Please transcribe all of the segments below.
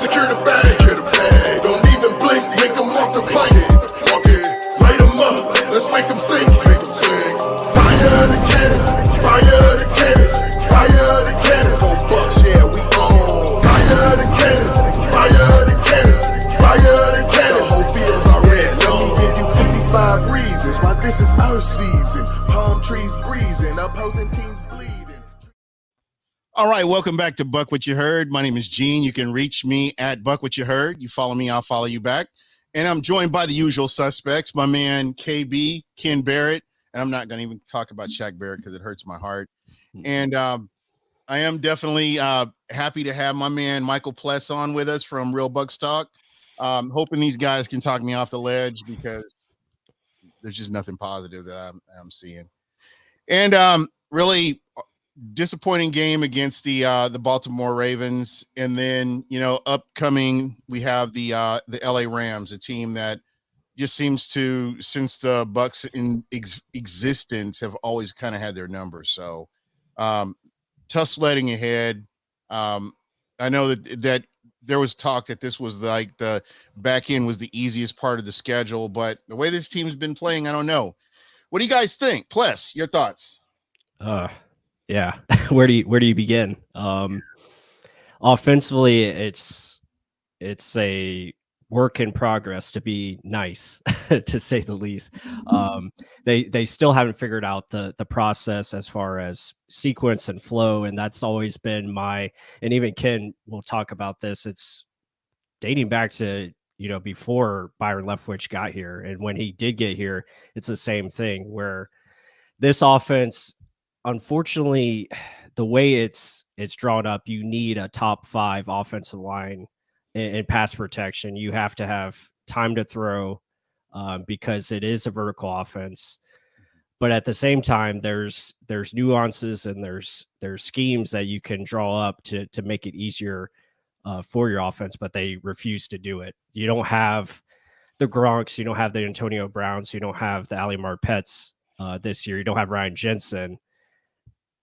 Secure the bag. Don't even blink, make them walk the plank. Light them up, let's make them sing. Fire the cannons, fire the cannons, fire the cannons. On Bucs, yeah, we on. Fire the cannons, fire the cannons, fire the cannons. The whole field's our red zone. Let me give you 55 reasons why this is our season. Palm trees breezing, opposing teams bleeding. All right, welcome back to Buck What You Heard. My name is Gene. You can reach me at Buck What You Heard. You follow me, I'll follow you back. And I'm joined by the usual suspects, my man KB, Ken Barrett, and I'm not going to even talk about Shaq Barrett because it hurts my heart. And I am definitely happy to have my man Michael Pless on with us from Real Bucs Talk. Hoping these guys can talk me off the ledge because there's just nothing positive that I'm seeing. And really disappointing game against the Baltimore Ravens, and then upcoming we have the LA Rams, a team that just seems to, since the Bucs in existence, have always kind of had their numbers. So tough sledding ahead. I know that there was talk that this was like the back end was the easiest part of the schedule, but the way this team has been playing, I don't know. What do you guys think? Pless, your thoughts? Yeah. Where do you begin? Offensively, it's a work in progress, to be nice, to say the least. They still haven't figured out the process as far as sequence and flow, and that's always been and even Ken will talk about this. It's dating back to before Byron Leftwich got here, and when he did get here, it's the same thing where this offense, unfortunately, the way it's drawn up, you need a top 5 offensive line in pass protection. You have to have time to throw because it is a vertical offense. But at the same time, there's nuances and there's schemes that you can draw up to make it easier for your offense, but they refuse to do it. You don't have the Gronks, you don't have the Antonio Browns, you don't have the Ali Marpettes this year, you don't have Ryan Jensen.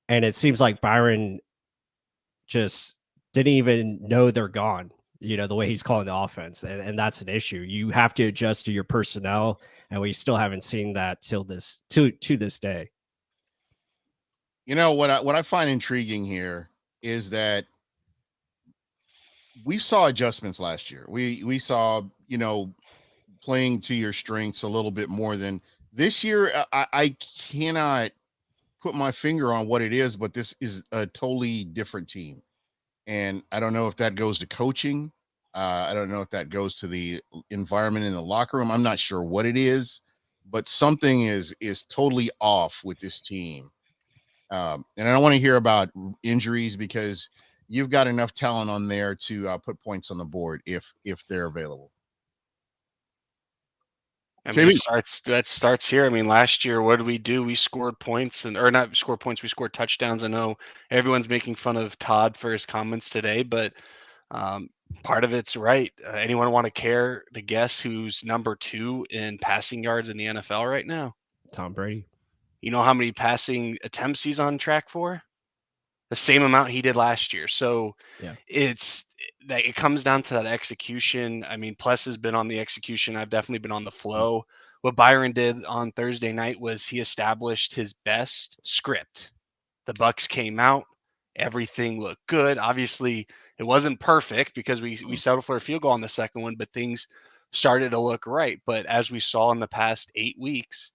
And it seems like Byron just didn't even know they're gone, the way he's calling the offense. And that's an issue. You have to adjust to your personnel, and we still haven't seen that to this day. What I find intriguing here is that we saw adjustments last year. We saw, playing to your strengths a little bit more than this year. I cannot put my finger on what it is, but this is a totally different team. And I don't know if that goes to coaching. I don't know if that goes to the environment in the locker room. I'm not sure what it is, but something is totally off with this team. And I don't want to hear about injuries because you've got enough talent on there to put points on the board if they're available. I mean, that starts here. I mean, last year, what did we do? We scored points, or not score points. We scored touchdowns. I know everyone's making fun of Todd for his comments today, but part of it's right. Anyone want to guess who's number 2 in passing yards in the NFL right now? Tom Brady. You know how many passing attempts he's on track for? The same amount he did last year. So yeah, it comes down to that execution. I mean, Pless has been on the execution. I've definitely been on the flow. What Byron did on Thursday night was he established his best script. The Bucs came out. Everything looked good. Obviously, it wasn't perfect because we settled for a field goal on the second one, but things started to look right. But as we saw in the past 8 weeks,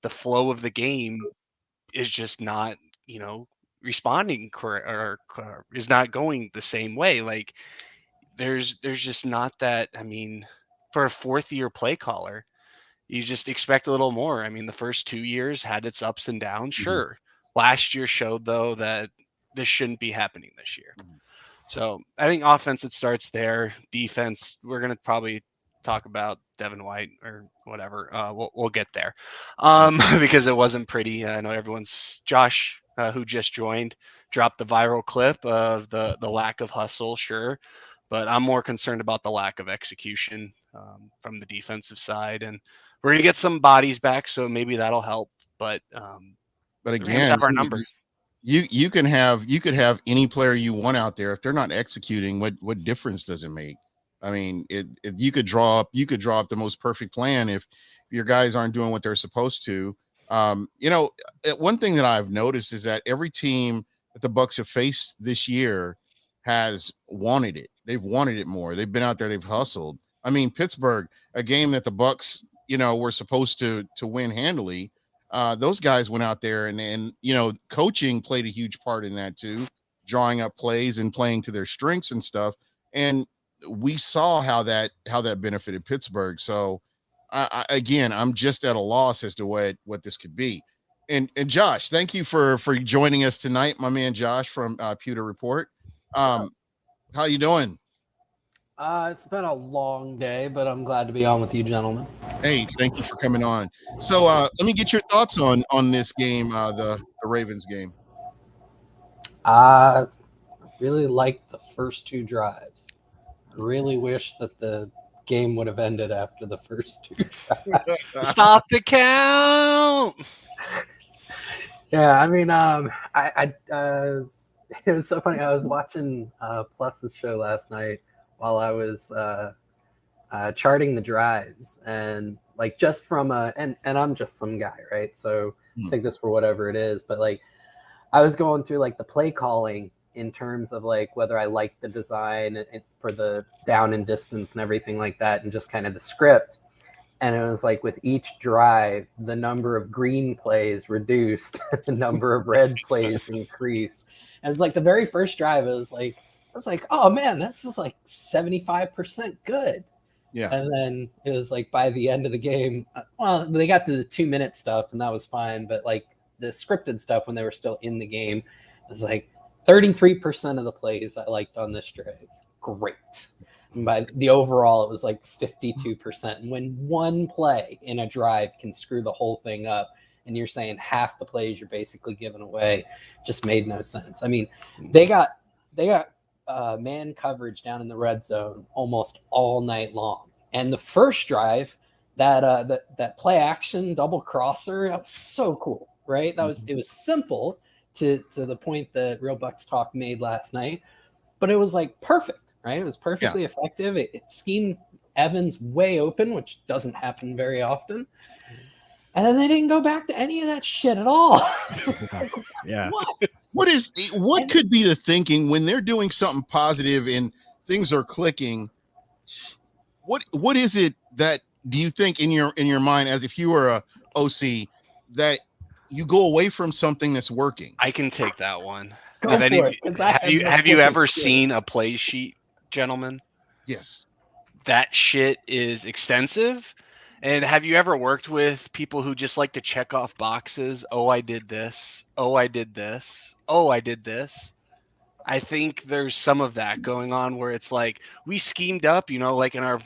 the flow of the game is just not, responding or is not going the same way. Like there's just not that. I mean, for a 4th-year play caller, you just expect a little more. I mean, the first 2 years had its ups and downs. Sure. Last year showed though that this shouldn't be happening this year. So I think offense, it starts there. Defense, we're going to probably talk about Devin White or whatever. We'll get there because it wasn't pretty. I know Josh, who just joined, dropped the viral clip of the lack of hustle, sure. But I'm more concerned about the lack of execution from the defensive side. And we're going to get some bodies back, so maybe that'll help. But again, have our number. you could have any player you want out there. If they're not executing, what difference does it make? I mean, you could draw up the most perfect plan if your guys aren't doing what they're supposed to. One thing that I've noticed is that every team that the Bucs have faced this year has wanted it. They've wanted it more. They've been out there. They've hustled. I mean, Pittsburgh, a game that the Bucs, were supposed to win handily. Those guys went out there and coaching played a huge part in that too, drawing up plays and playing to their strengths and stuff. And we saw how that benefited Pittsburgh. So again, I'm just at a loss as to what this could be. And Josh, thank you for joining us tonight, my man Josh from Pewter Report. How you doing? It's been a long day, but I'm glad to be on with you, gentlemen. Hey, thank you for coming on. So let me get your thoughts on this game, the Ravens game. I really liked the first two drives. I really wish that the game would have ended after the first two drives. Stop the count. Yeah, I mean, it was so funny. I was watching Plus's show last night while I was charting the drives, and like just from and I'm just some guy, right? So take this for whatever it is, but like I was going through like the play calling in terms of like whether I liked the design for the down and distance and everything like that, and just kind of the script. And it was like with each drive, the number of green plays reduced, the number of red plays increased. And it's like the very first drive, I was like, oh man, this is like 75% good. Yeah. And then it was like by the end of the game, well, they got to the 2-minute stuff and that was fine. But like the scripted stuff when they were still in the game, it was like 33% of the plays I liked on this drive. Great. And by the overall, it was like 52%. And when one play in a drive can screw the whole thing up, and you're saying half the plays you're basically giving away, just made no sense. I mean, they got man coverage down in the red zone almost all night long. And the first drive, that play action double crosser, that was so cool, right? It was simple to the point that Real Bucs Talk made last night, but it was like perfect, right? It was perfectly effective. It schemed Evans way open, which doesn't happen very often. And then they didn't go back to any of that shit at all. Yeah. What could be the thinking when they're doing something positive and things are clicking? What is it that do you think in your mind, as if you were a OC, that you go away from something that's working? I can take that one. Have you ever seen a play sheet, gentlemen? Yes. That shit is extensive. And have you ever worked with people who just like to check off boxes? Oh, I did this. Oh, I did this. Oh, I did this. I think there's some of that going on where it's like we schemed up, like in our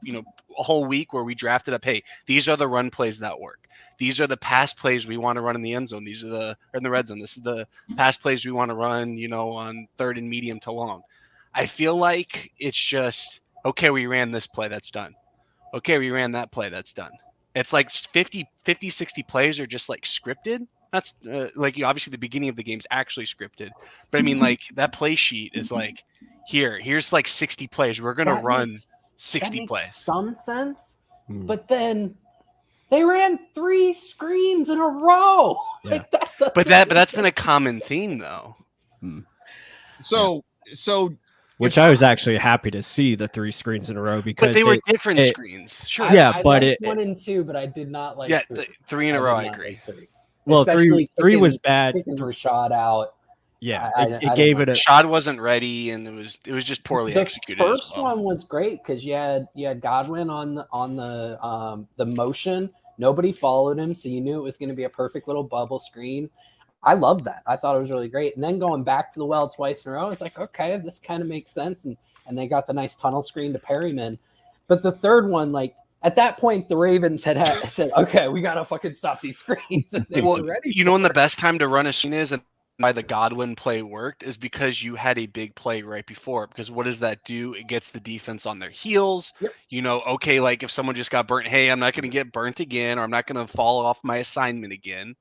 a whole week where we drafted up, hey, these are the run plays that work. These are the pass plays we want to run in the end zone. These are in the red zone. This is the pass plays we want to run, on third and medium to long. I feel like it's just, okay, we ran this play, that's done. Okay, we ran that play, that's done. It's like 50, 60 plays are just like scripted. That's obviously the beginning of the game is actually scripted. But I mean, like that play sheet is like, here's like 60 plays. We're going to run 60 plays. Some sense. But then they ran 3 screens in a row. Yeah. But that's been a common theme though. So which I was actually happy to see the 3 screens in a row because but they were different screens. Sure. I liked 1 and 2, but I did not like 3 in a row. I agree. Well, three was bad. Rashad out. Yeah, it gave it a. Rashad wasn't ready, and it was just poorly executed. The first one was great because you had Godwin on the motion. Nobody followed him, so you knew it was going to be a perfect little bubble screen. I loved that. I thought it was really great. And then going back to the well twice in a row, I was like, okay, this kind of makes sense. And they got the nice tunnel screen to Perryman. But the third one, like at that point, the Ravens had said, okay, we got to fucking stop these screens. And they were ready. When the best time to run a screen is, and why the Godwin play worked, is because you had a big play right before. Because what does that do? It gets the defense on their heels. Yep. Okay, like if someone just got burnt, hey, I'm not going to get burnt again, or I'm not going to fall off my assignment again.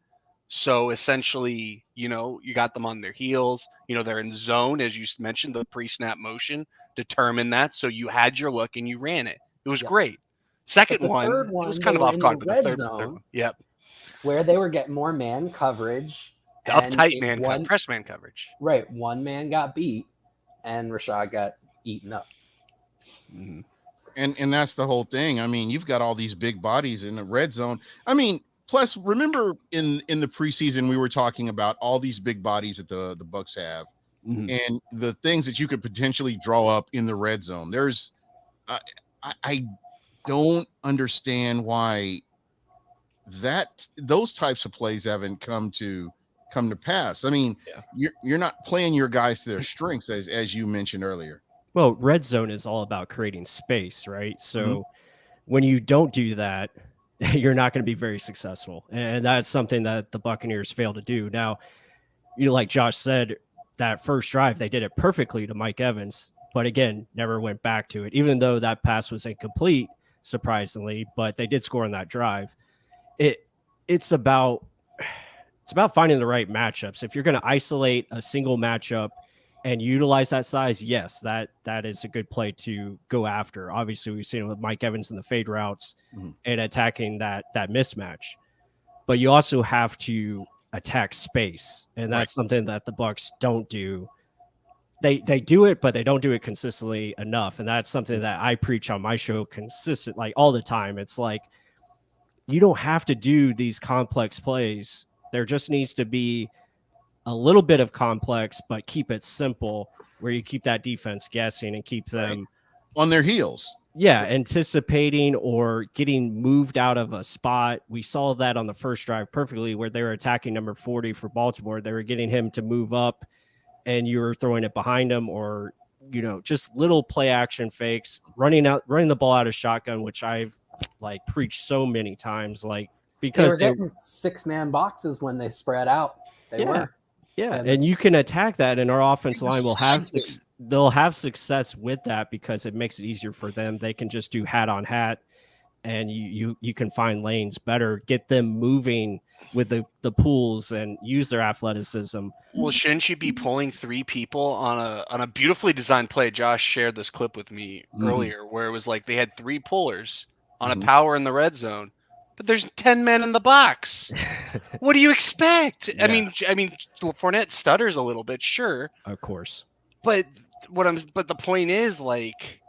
So essentially, you got them on their heels. They're in zone, as you mentioned, the pre-snap motion determined that. So you had your look and you ran it. It was Yep. great. But Second the one, third it was one, kind they of were off in the guard, but the red third zone one, yep, where they were getting more man coverage. the And uptight press man coverage. Right. One man got beat and Rashad got eaten up. Mhm. And that's the whole thing. I mean, you've got all these big bodies in the red zone. I mean, plus remember in the preseason we were talking about all these big bodies that the Bucs have Mhm. and the things that you could potentially draw up in the red zone. There's I don't understand why those types of plays haven't come to pass. I mean, Yeah. you're not playing your guys to their strengths as you mentioned earlier. Well, red zone is all about creating space, right? So Mhm. when you don't do that, you're not going to be very successful. And that's something that the Buccaneers fail to do. Now, like Josh said, that first drive, they did it perfectly to Mike Evans, but again, never went back to it, even though that pass was incomplete, surprisingly, but they did score on that drive. It's about finding the right matchups. If you're going to isolate a single matchup and utilize that size, yes, that is a good play to go after. Obviously, we've seen it with Mike Evans in the fade routes and attacking that mismatch. But you also have to attack space, and that's something that the Bucs don't do. They do it, but they don't do it consistently enough, and that's something that I preach on my show consistent, like all the time. It's like you don't have to do these complex plays. There just needs to be a little bit of complex, but keep it simple where you keep that defense guessing and keep them on their heels. anticipating or getting moved out of a spot. We saw that on the first drive perfectly where they were attacking number 40 for Baltimore. They were getting him to move up and you were throwing it behind him, or just little play action fakes, running the ball out of shotgun, which I've like preached so many times, like They because were getting 6-man boxes when they spread out. They were. Yeah, and you can attack that, and our offensive line will have they'll have success with that because it makes it easier for them. They can just do hat on hat, and you can find lanes better, get them moving with the pools, and use their athleticism. Well, shouldn't you be pulling 3 people on a beautifully designed play? Josh shared this clip with me earlier, where it was like they had 3 pullers on a power in the red zone, but there's 10 men in the box. What do you expect? Yeah. I mean, Fournette stutters a little bit, sure, Of course, but the point is like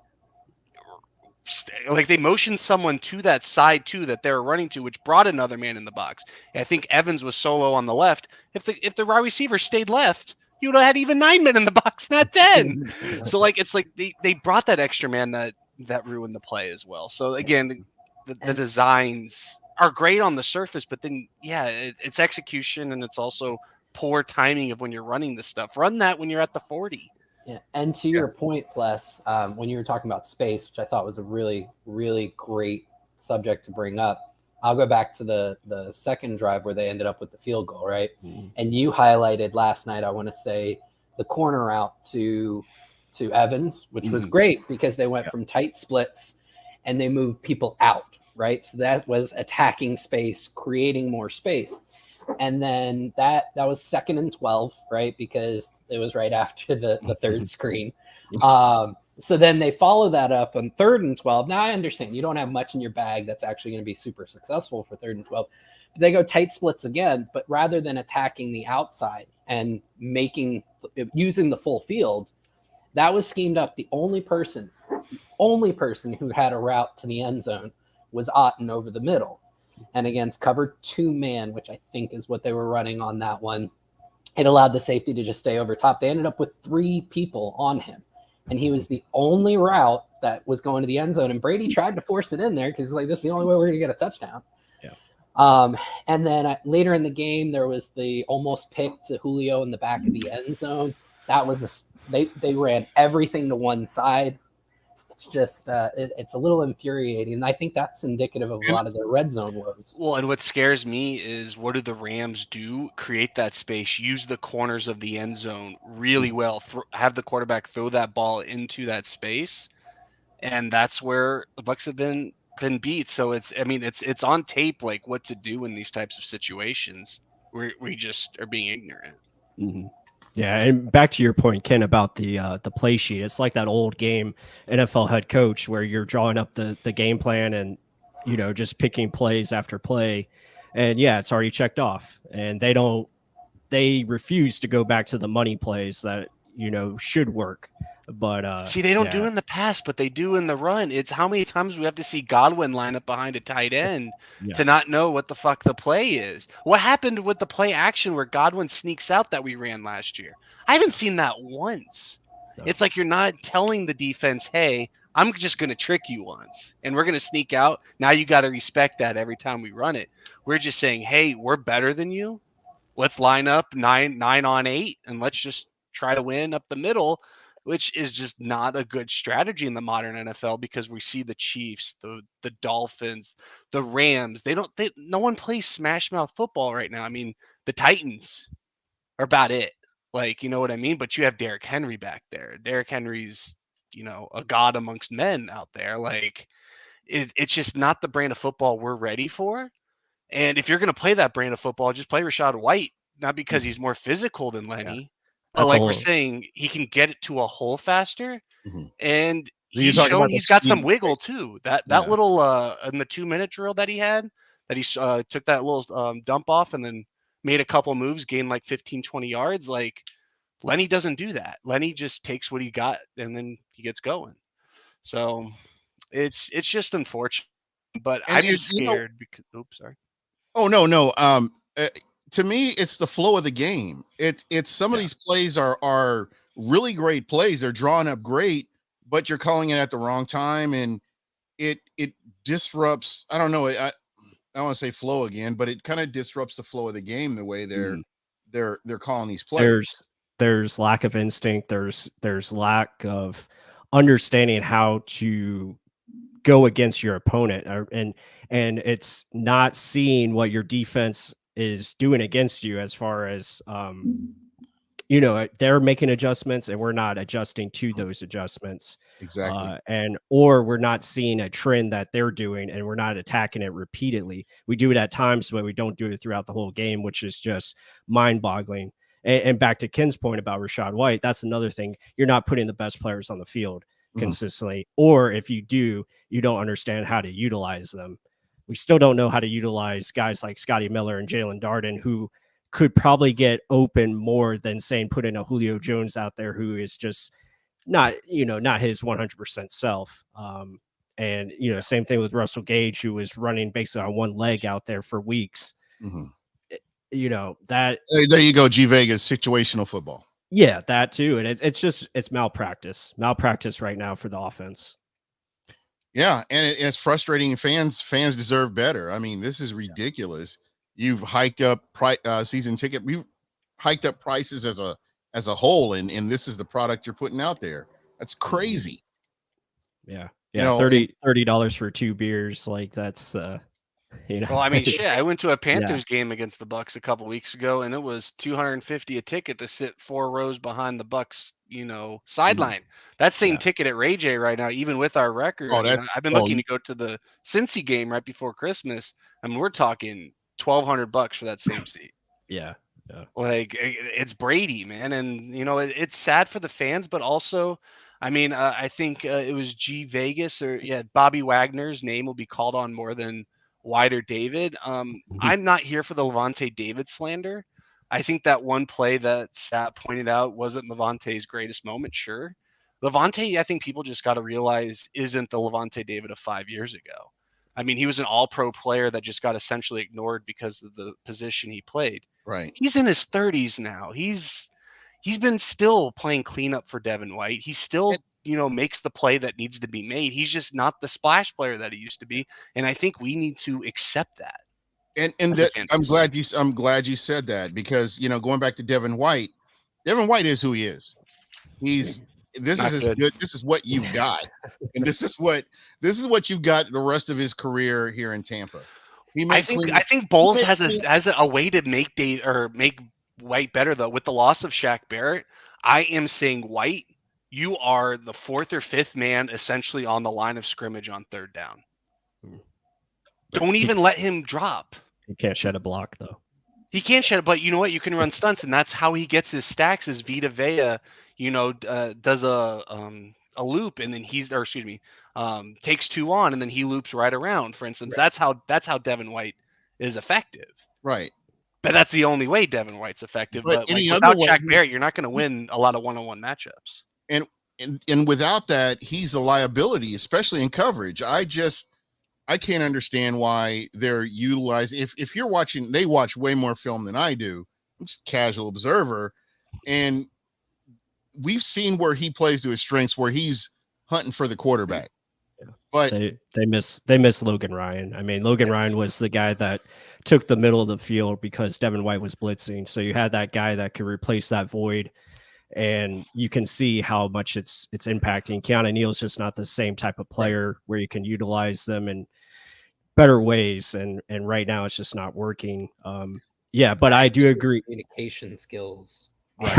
they motioned someone to that side too that they were running to, which brought another man in the box. I think Evans was solo on the left. If the wide receiver stayed left, you would have had even 9 men in the box, not 10. So it's like they brought that extra man that ruined the play as well. So again, the designs are great on the surface, but then it's execution and it's also poor timing of when you're running this stuff. Run that when you're at the 40. Yeah, and to your point, Pless, when you were talking about space, which I thought was a really, really great subject to bring up, I'll go back to the second drive where they ended up with the field goal, right? Mm-hmm. And you highlighted last night, I want to say, the corner route to Evans, which was great because they went from tight splits and they moved people out, right? So that was attacking space, creating more space. And then that was 2nd and 12, right? Because it was right after the third screen. So then they follow that up on 3rd and 12. Now I understand you don't have much in your bag that's actually going to be super successful for 3rd and 12. But they go tight splits again, but rather than attacking the outside and using the full field, that was schemed up. The only person who had a route to the end zone was Otten over the middle. And against cover 2-man, which I think is what they were running on that one, it allowed the safety to just stay over top. They ended up with 3 people on him. And he was the only route that was going to the end zone. And Brady tried to force it in there because this is the only way we're going to get a touchdown. Yeah. And then later in the game, there was the almost pick to Julio in the back of the end zone. That was they ran everything to one side. It's just it's a little infuriating, and I think that's indicative of a lot of their red zone woes. Well, and what scares me is what do the Rams do? Create that space, use the corners of the end zone really well, have the quarterback throw that ball into that space, and that's where the Bucs have been beat. So it's on tape like what to do in these types of situations. we just are being ignorant. Mm-hmm. Yeah, and back to your point, Ken, about the play sheet. It's like that old game NFL head coach where you're drawing up the game plan and just picking plays after play, and yeah, it's already checked off, and they refuse to go back to the money plays that should work. But See, they don't do yeah, in the pass, but they do in the run. It's how many times we have to see Godwin line up behind a tight end yeah, to not know what the fuck the play is. What happened with the play action where Godwin sneaks out that we ran last year? I haven't seen that once. no. It's like you're not telling the defense, hey, I'm just going to trick you once and we're going to sneak out. Now you got to respect that every time we run it. We're just saying, hey, we're better than you. Let's line up nine on 8 and let's just try to win up the middle, which is just not a good strategy in the modern NFL because we see the Chiefs, the Dolphins, the Rams. No one plays smash mouth football right now. I mean, the Titans are about it. Like, you know what I mean? But you have Derrick Henry back there. Derrick Henry's, a god amongst men out there. Like, it's just not the brand of football we're ready for. And if you're going to play that brand of football, just play Rashad White, not because he's more physical than Lenny, but That's a like we're whole. saying, he can get it to a hole faster, Mhm. and So you're he's talking shown about the he's got some speed. wiggle too. That Yeah. little in the 2-minute drill that he had, that he took that little dump off and then made a couple moves, gained like 15, 20 yards. Like Lenny doesn't do that. Lenny just takes what he got and then he gets going. So it's just unfortunate. But And I'm it, just scared because oops, sorry. oh no. To me, it's the flow of the game. It's some of Yeah. these plays are really great plays. They're drawn up great, but you're calling it at the wrong time, and it disrupts. I don't know. I want to say flow again, but it kind of disrupts the flow of the game the way Mhm. they're calling these plays. There's lack of instinct. There's lack of understanding how to go against your opponent, and it's not seeing what your defense is doing against you as far as they're making adjustments and we're not adjusting to those adjustments, Exactly. or we're not seeing a trend that they're doing and we're not attacking it repeatedly. We do it at times, but we don't do it throughout the whole game, which is just mind-boggling. And back to Ken's point about Rashad White, that's another thing. You're not putting the best players on the field consistently, or if you do, you don't understand how to utilize them. We still don't know how to utilize guys like Scotty Miller and Jalen Darden, who could probably get open more than saying putting a Julio Jones out there, who is just not his 100% self. And same thing with Russell Gage, who was running basically on one leg out there for weeks. Mm-hmm. That There you go, G Vegas situational football. Yeah, that too. And it's malpractice right now for the offense. Yeah, and it's frustrating. Fans deserve better. I mean, this is ridiculous. You've hiked up season ticket. We've hiked up prices as a whole, and this is the product you're putting out there. That's crazy. Yeah. You know, $30 for 2 beers, like that's Well, I mean, shit. I went to a Yeah. Panthers game against the Bucs a couple weeks ago, and it was $250 a ticket to sit 4 rows behind the Bucs, sideline. That same Yeah. ticket at Ray J right now, even with our record. Oh, I mean, that's I've been looking to go to the Cincy game right before Christmas. I mean, we're talking $1,200 for that same seat. Yeah. Yeah. Like it's Brady, man, and it's sad for the fans, but also, I mean, I think it was G Vegas or Bobby Wagner's name will be called on more than White or David. I'm not here for the Levante David slander. I think that one play that Sat pointed out wasn't Levante's greatest moment. Sure, Levante, I think people just got to realize isn't the Levante David of 5 years ago. I mean, he was an all-pro player that just got essentially ignored because of the position he played. right. He's in his 30s now. He's been still playing cleanup for Devin White. He still, makes the play that needs to be made. He's just not the splash player that he used to be, and I think we need to accept that. And as a that, fan I'm base. glad you said that, because going back to Devin White is who he is. This Not is his good. good. This is what you've got, and this is what you've got the rest of his career here in Tampa. I think Bowles has a way to make White better though. With the loss of Shaq Barrett, I am saying White, you are the 4th or 5th man essentially on the line of scrimmage on 3rd down. Don't even let him drop. He can't shed a block though. He can shed it, but you know what? You can run stunts, and that's how he gets his stacks. Is Vita Vea, does a loop, and then takes 2 on, and then he loops right around. For instance, Right. that's how Devin White is effective. Right. But that's the only way Devin White's effective. But But like any other without way, Shaq Barrett, you're not going to win a lot of one-on-one matchups. and without that, he's a liability, especially in coverage. I can't understand why they're utilizing. If you're watching, they watch way more film than I do. I'm just a casual observer, and we've seen where he plays to his strengths, where he's hunting for the quarterback. But they miss Logan Ryan. I mean, Logan Ryan was the guy that took the middle of the field because Devin White was blitzing. So you had that guy that could replace that void, and you can see how much it's impacting. Keanu Neal's just not the same type of player where you can utilize them in better ways, and right now it's just not working. But I do agree. Communication skills Right.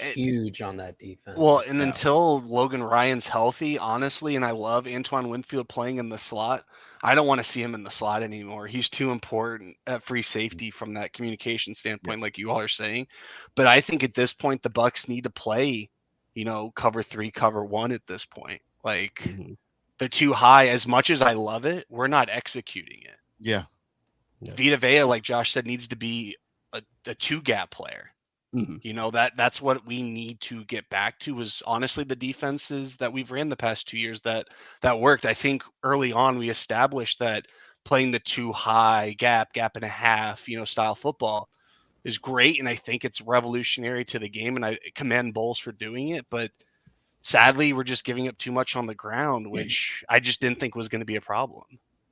are huge on that defense. Well, and until Logan Ryan's healthy, honestly, and I love Antoine Winfield playing in the slot, I don't want to see him in the slot anymore. He's too important at free safety from that communication standpoint, like you all are saying. But I think at this point, the Bucs need to play, cover 3, cover 1 at this point. Like the too high, as much as I love it, we're not executing it. yeah. Vita Vea, like Josh said, needs to be a 2-gap player. That's what we need to get back to, is honestly the defenses that we've ran the past 2 years that worked. I think early on we established that playing the 2 high gap and a half, style football is great. And I think it's revolutionary to the game, and I commend Bowles for doing it. But sadly, we're just giving up too much on the ground, which I just didn't think was going to be a problem.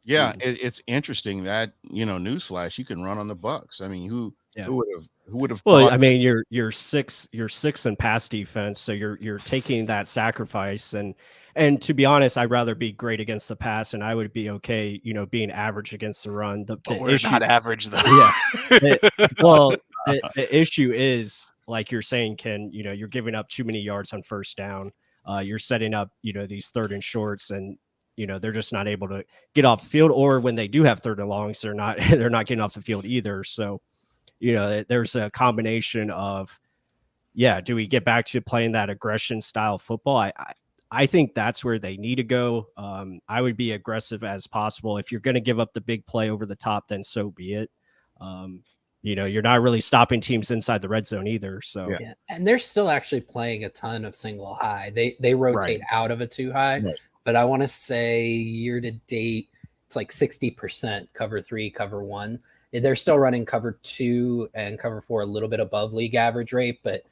Yeah. It's interesting that, newsflash, you can run on the Bucs. I mean, who would have Well, thought? I mean, you're six in pass defense, so you're taking that sacrifice, and to be honest, I'd rather be great against the pass, and I would be okay, being average against the run. The But we're issue, not average though. Yeah. The issue is, like you're saying, Ken, you're giving up too many yards on first down. You're setting up, these 3rd and shorts, and they're just not able to get off the field. Or when they do have 3rd and longs, they're not getting off the field either. So, there's a combination of, do we get back to playing that aggression style football? I think that's where they need to go. I would be aggressive as possible. If you're going to give up the big play over the top, then so be it. You're not really stopping teams inside the red zone either. So yeah. And they're still actually playing a ton of single high. They rotate out of a 2 high, but I want to say year to date, it's like 60% cover 3, cover 1. They're still running cover 2 and cover 4 a little bit above league average rate, but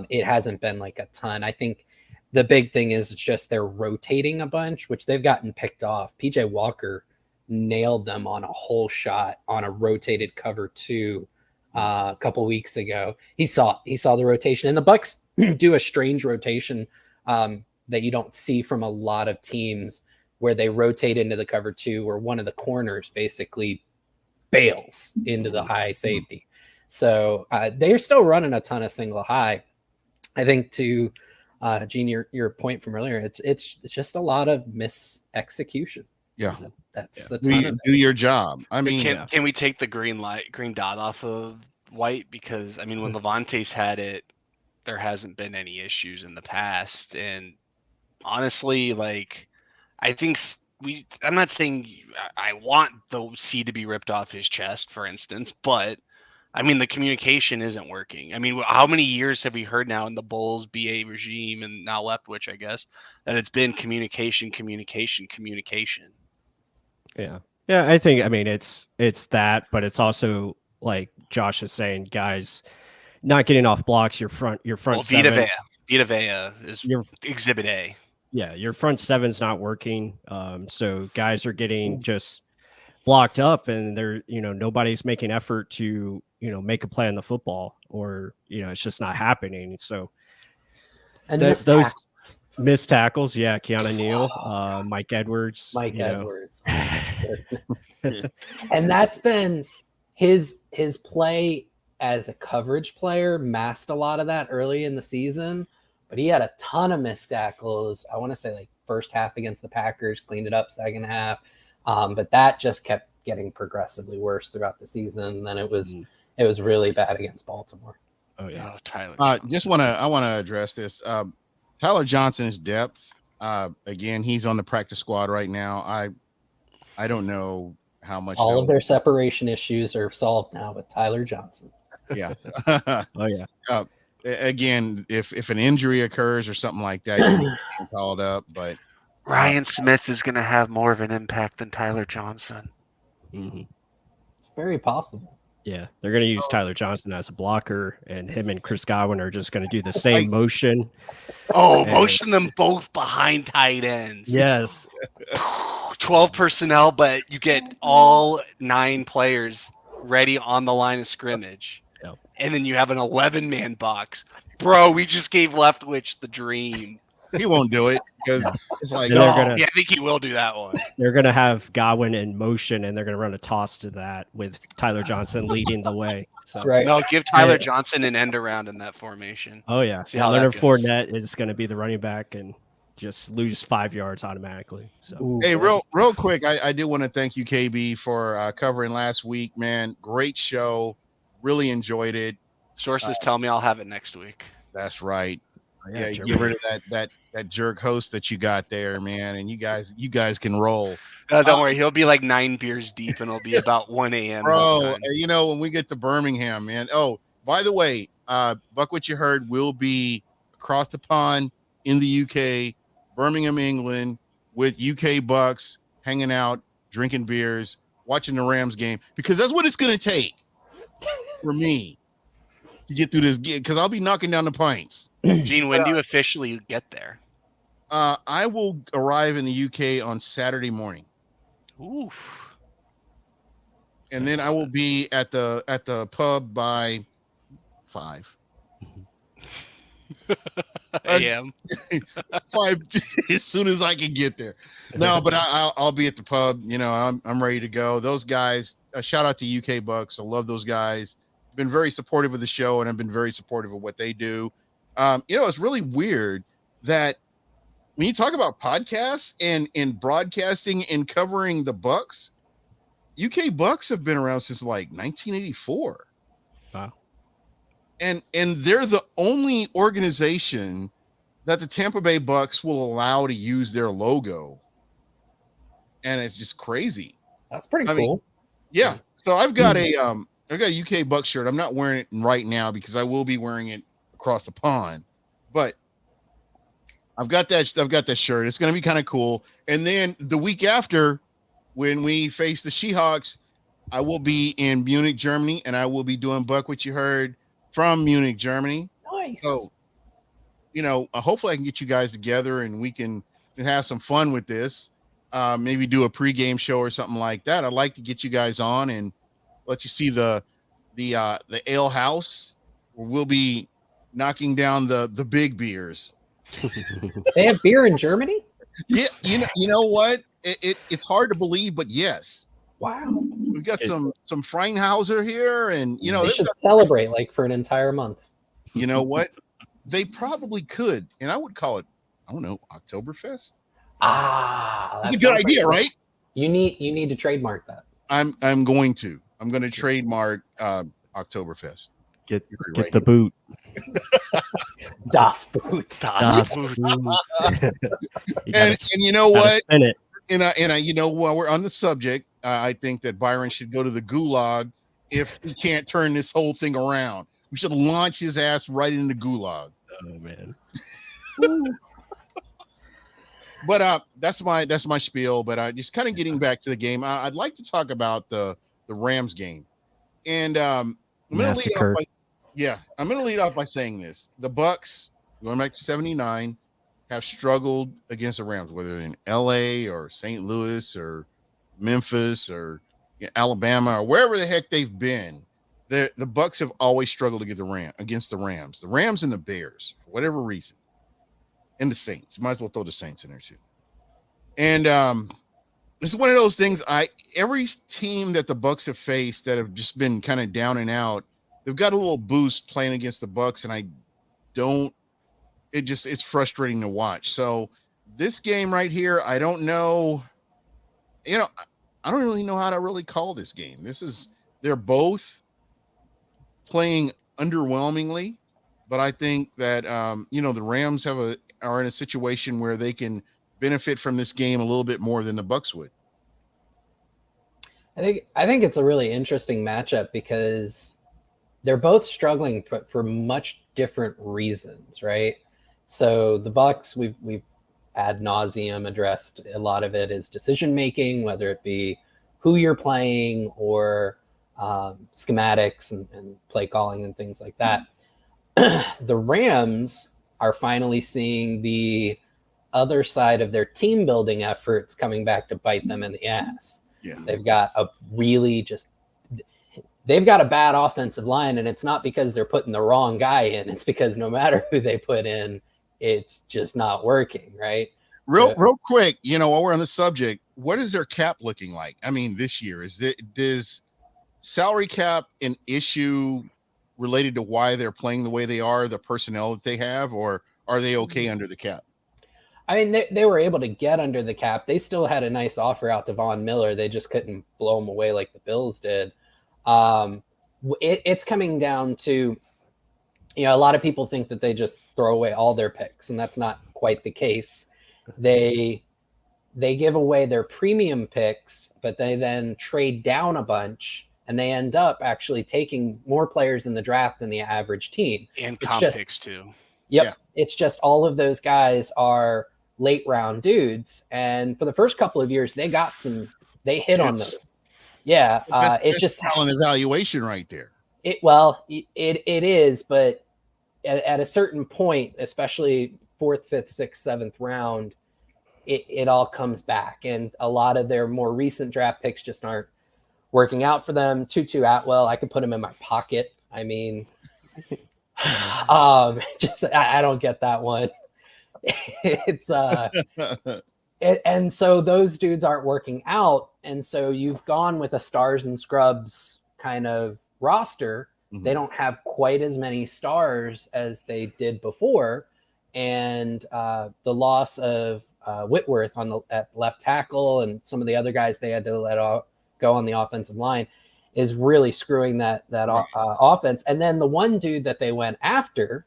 it hasn't been like a ton. I think the big thing is just they're rotating a bunch, which they've gotten picked off. PJ Walker nailed them on a whole shot on a rotated cover 2 a couple weeks ago. He saw the rotation, and the Bucs do a strange rotation that you don't see from a lot of teams, where they rotate into the cover 2, where one of the corners basically bails into the high safety. So they're still running a ton of single high. I think to Gene, your point from earlier, it's just a lot of mis-execution. Yeah. That's do your job. I mean, can we take the green dot off of White? Because I mean, when Levante's had it, there hasn't been any issues in the past. And honestly, like, I think I'm not saying I want the C to be ripped off his chest, for instance, but I mean, the communication isn't working. I mean, how many years have we heard now in the Bulls BA regime, and now Leftwich, I guess, that it's been communication. Yeah. I think, I mean, it's that, but it's also, like Josh is saying, guys not getting off blocks. Your front seven. Vita Vea is your exhibit A. Yeah, your front seven's not working. So guys are getting just blocked up, and they're, nobody's making effort to, make a play on the football, or, it's just not happening. So and those missed tackles, Keanu Neal, Mike Edwards. And that's been his play as a coverage player, masked a lot of that early in the season, but he had a ton of missed tackles. I want to say like first half against the Packers, cleaned it up second half. But that just kept getting progressively worse throughout the season. And then it was really bad against Baltimore. Oh yeah. Oh, Tyler. I want to address this. Tyler Johnson's depth. Again, he's on the practice squad right now. I don't know how much All of their separation issues are solved now with Tyler Johnson. Yeah. Oh yeah. Again, if an injury occurs or something like that, you get called up. But Ryan Smith is going to have more of an impact than Tyler Johnson. Mm-hmm. It's very possible. Yeah, they're going to use Tyler Johnson as a blocker, and him and Chris Godwin are just going to do the same motion. Oh, And- motion them both behind tight ends. Yes. 12 personnel, but you get all 9 players ready on the line of scrimmage. Yep. And then you have an 11-man box. Bro, we just gave Leftwich the dream. he won't do it because it's like, And No, they're gonna- yeah, I think he will do that one. They're going to have Godwin in motion, and they're going to run a toss to that with Tyler Johnson leading the way. So, Right. No, give Tyler Johnson an end around in that formation. oh yeah, See how that Leonard goes. Fournette is going to be the running back and just lose 5 yards automatically. So Ooh, hey, real quick, I do want to thank you, KB, for covering last week, man. Great show. Really enjoyed it. Sources tell me I'll have it next week. That's right. Yeah, you Jeremy. get rid of that jerk host that you got there, man, and you guys can roll. Don't worry, he'll be like 9 beers deep, and it'll be about 1 a.m. Bro, you know, when we get to Birmingham, man. Oh, by the way, Buck What You Heard will be across the pond in the UK, Birmingham, England, with UK Bucks, hanging out, drinking beers, watching the Rams game, because that's what it's going to take for me to get through this gig, because I'll be knocking down the pints. Gene, when do you officially get there? I will arrive in the UK on Saturday morning. Oof. And then I will be at the pub by 5. a.m. 5 as soon as I can get there. No, but I'll be at the pub. You know, I'm ready to go. Those guys. Shout out to UK Bucks. I love those guys. Been very supportive of the show, and I've been very supportive of what they do. You know, it's really weird that when you talk about podcasts and broadcasting and covering the Bucks, UK Bucks have been around since like 1984. Wow. And they're the only organization that the Tampa Bay Bucks will allow to use their logo. And it's just crazy. That's pretty I mean, cool. Yeah. So I've got a UK Bucks shirt. I'm not wearing it right now because I will be wearing it across the pond. But I've got that shirt. It's going to be kind of cool. And then the week after, when we face the Seahawks, I will be in Munich, Germany, and I will be doing Buck What You Heard from Munich, Germany. Nice. So, you know, hopefully I can get you guys together and we can have some fun with this. Maybe do a pregame show or something like that. I'd like to get you guys on and let you see the ale house where we'll be knocking down the big beers. They have beer in Germany? Yeah, you know what? It's hard to believe, but yes. Wow. We've got some Freinhauser here, and you know They should celebrate like for an entire month. You know what? They probably could, and I would call it, I don't know, Oktoberfest. That's That's a good idea, right? You need to trademark that. I'm going to trademark Oktoberfest. Get right the boot. Das Boot. Das Boot. Boot. And you know what? Spin it. And you know, while we're on the subject, I think that Byron should go to the gulag if he can't turn this whole thing around. We should launch his ass right into the gulag. Oh man. But that's my spiel. But just kind of getting back to the game, I'd like to talk about the Rams game, and I'm going to lead off by saying this: the Bucs, going back to '79, have struggled against the Rams, whether in L.A. or St. Louis or Memphis or Alabama or wherever the heck they've been. The Bucs have always struggled against the Rams. The Rams and the Bears, for whatever reason. And the Saints. You might as well throw the Saints in there too. And this is one of those things. Every team that the Bucs have faced that have just been kind of down and out, they've got a little boost playing against the Bucs, and it's frustrating to watch. So this game right here, I don't know. You know, I don't really know how to really call this game. They're both playing underwhelmingly, but I think that the Rams are in a situation where they can benefit from this game a little bit more than the Bucs would. I think it's a really interesting matchup because they're both struggling for much different reasons, right? So the Bucs, we've ad nauseum addressed a lot of it is decision making, whether it be who you're playing or schematics and play calling and things like that. The Rams are finally seeing the other side of their team building efforts coming back to bite them in the ass. Yeah. They've got they've got a bad offensive line, and it's not because they're putting the wrong guy in. It's because no matter who they put in, it's just not working, right? Real quick, while we're on the subject, what is their cap looking like? I mean, this year does salary cap an issue related to why they're playing the way they are, the personnel that they have, or are they okay under the cap? I mean, they were able to get under the cap. They still had a nice offer out to Von Miller. They just couldn't blow him away like the Bills did. It's coming down to, a lot of people think that they just throw away all their picks, and that's not quite the case. They give away their premium picks, but they then trade down a bunch, and they end up actually taking more players in the draft than the average team. And comp picks too. Yep. Yeah. It's just all of those guys are late round dudes. And for the first couple of years, they hit on those. Yeah. That's just talent evaluation right there. It is, but at a certain point, especially 4th, 5th, 6th, 7th round, it all comes back. And a lot of their more recent draft picks just aren't working out for them. Tutu Atwell, I could put him in my pocket. I mean, I don't get that one. It's and so those dudes aren't working out, and so you've gone with a stars and scrubs kind of roster. Mm-hmm. They don't have quite as many stars as they did before, and the loss of Whitworth at left tackle and some of the other guys they had to let go on the offensive line is really screwing that offense. And then the one dude that they went after,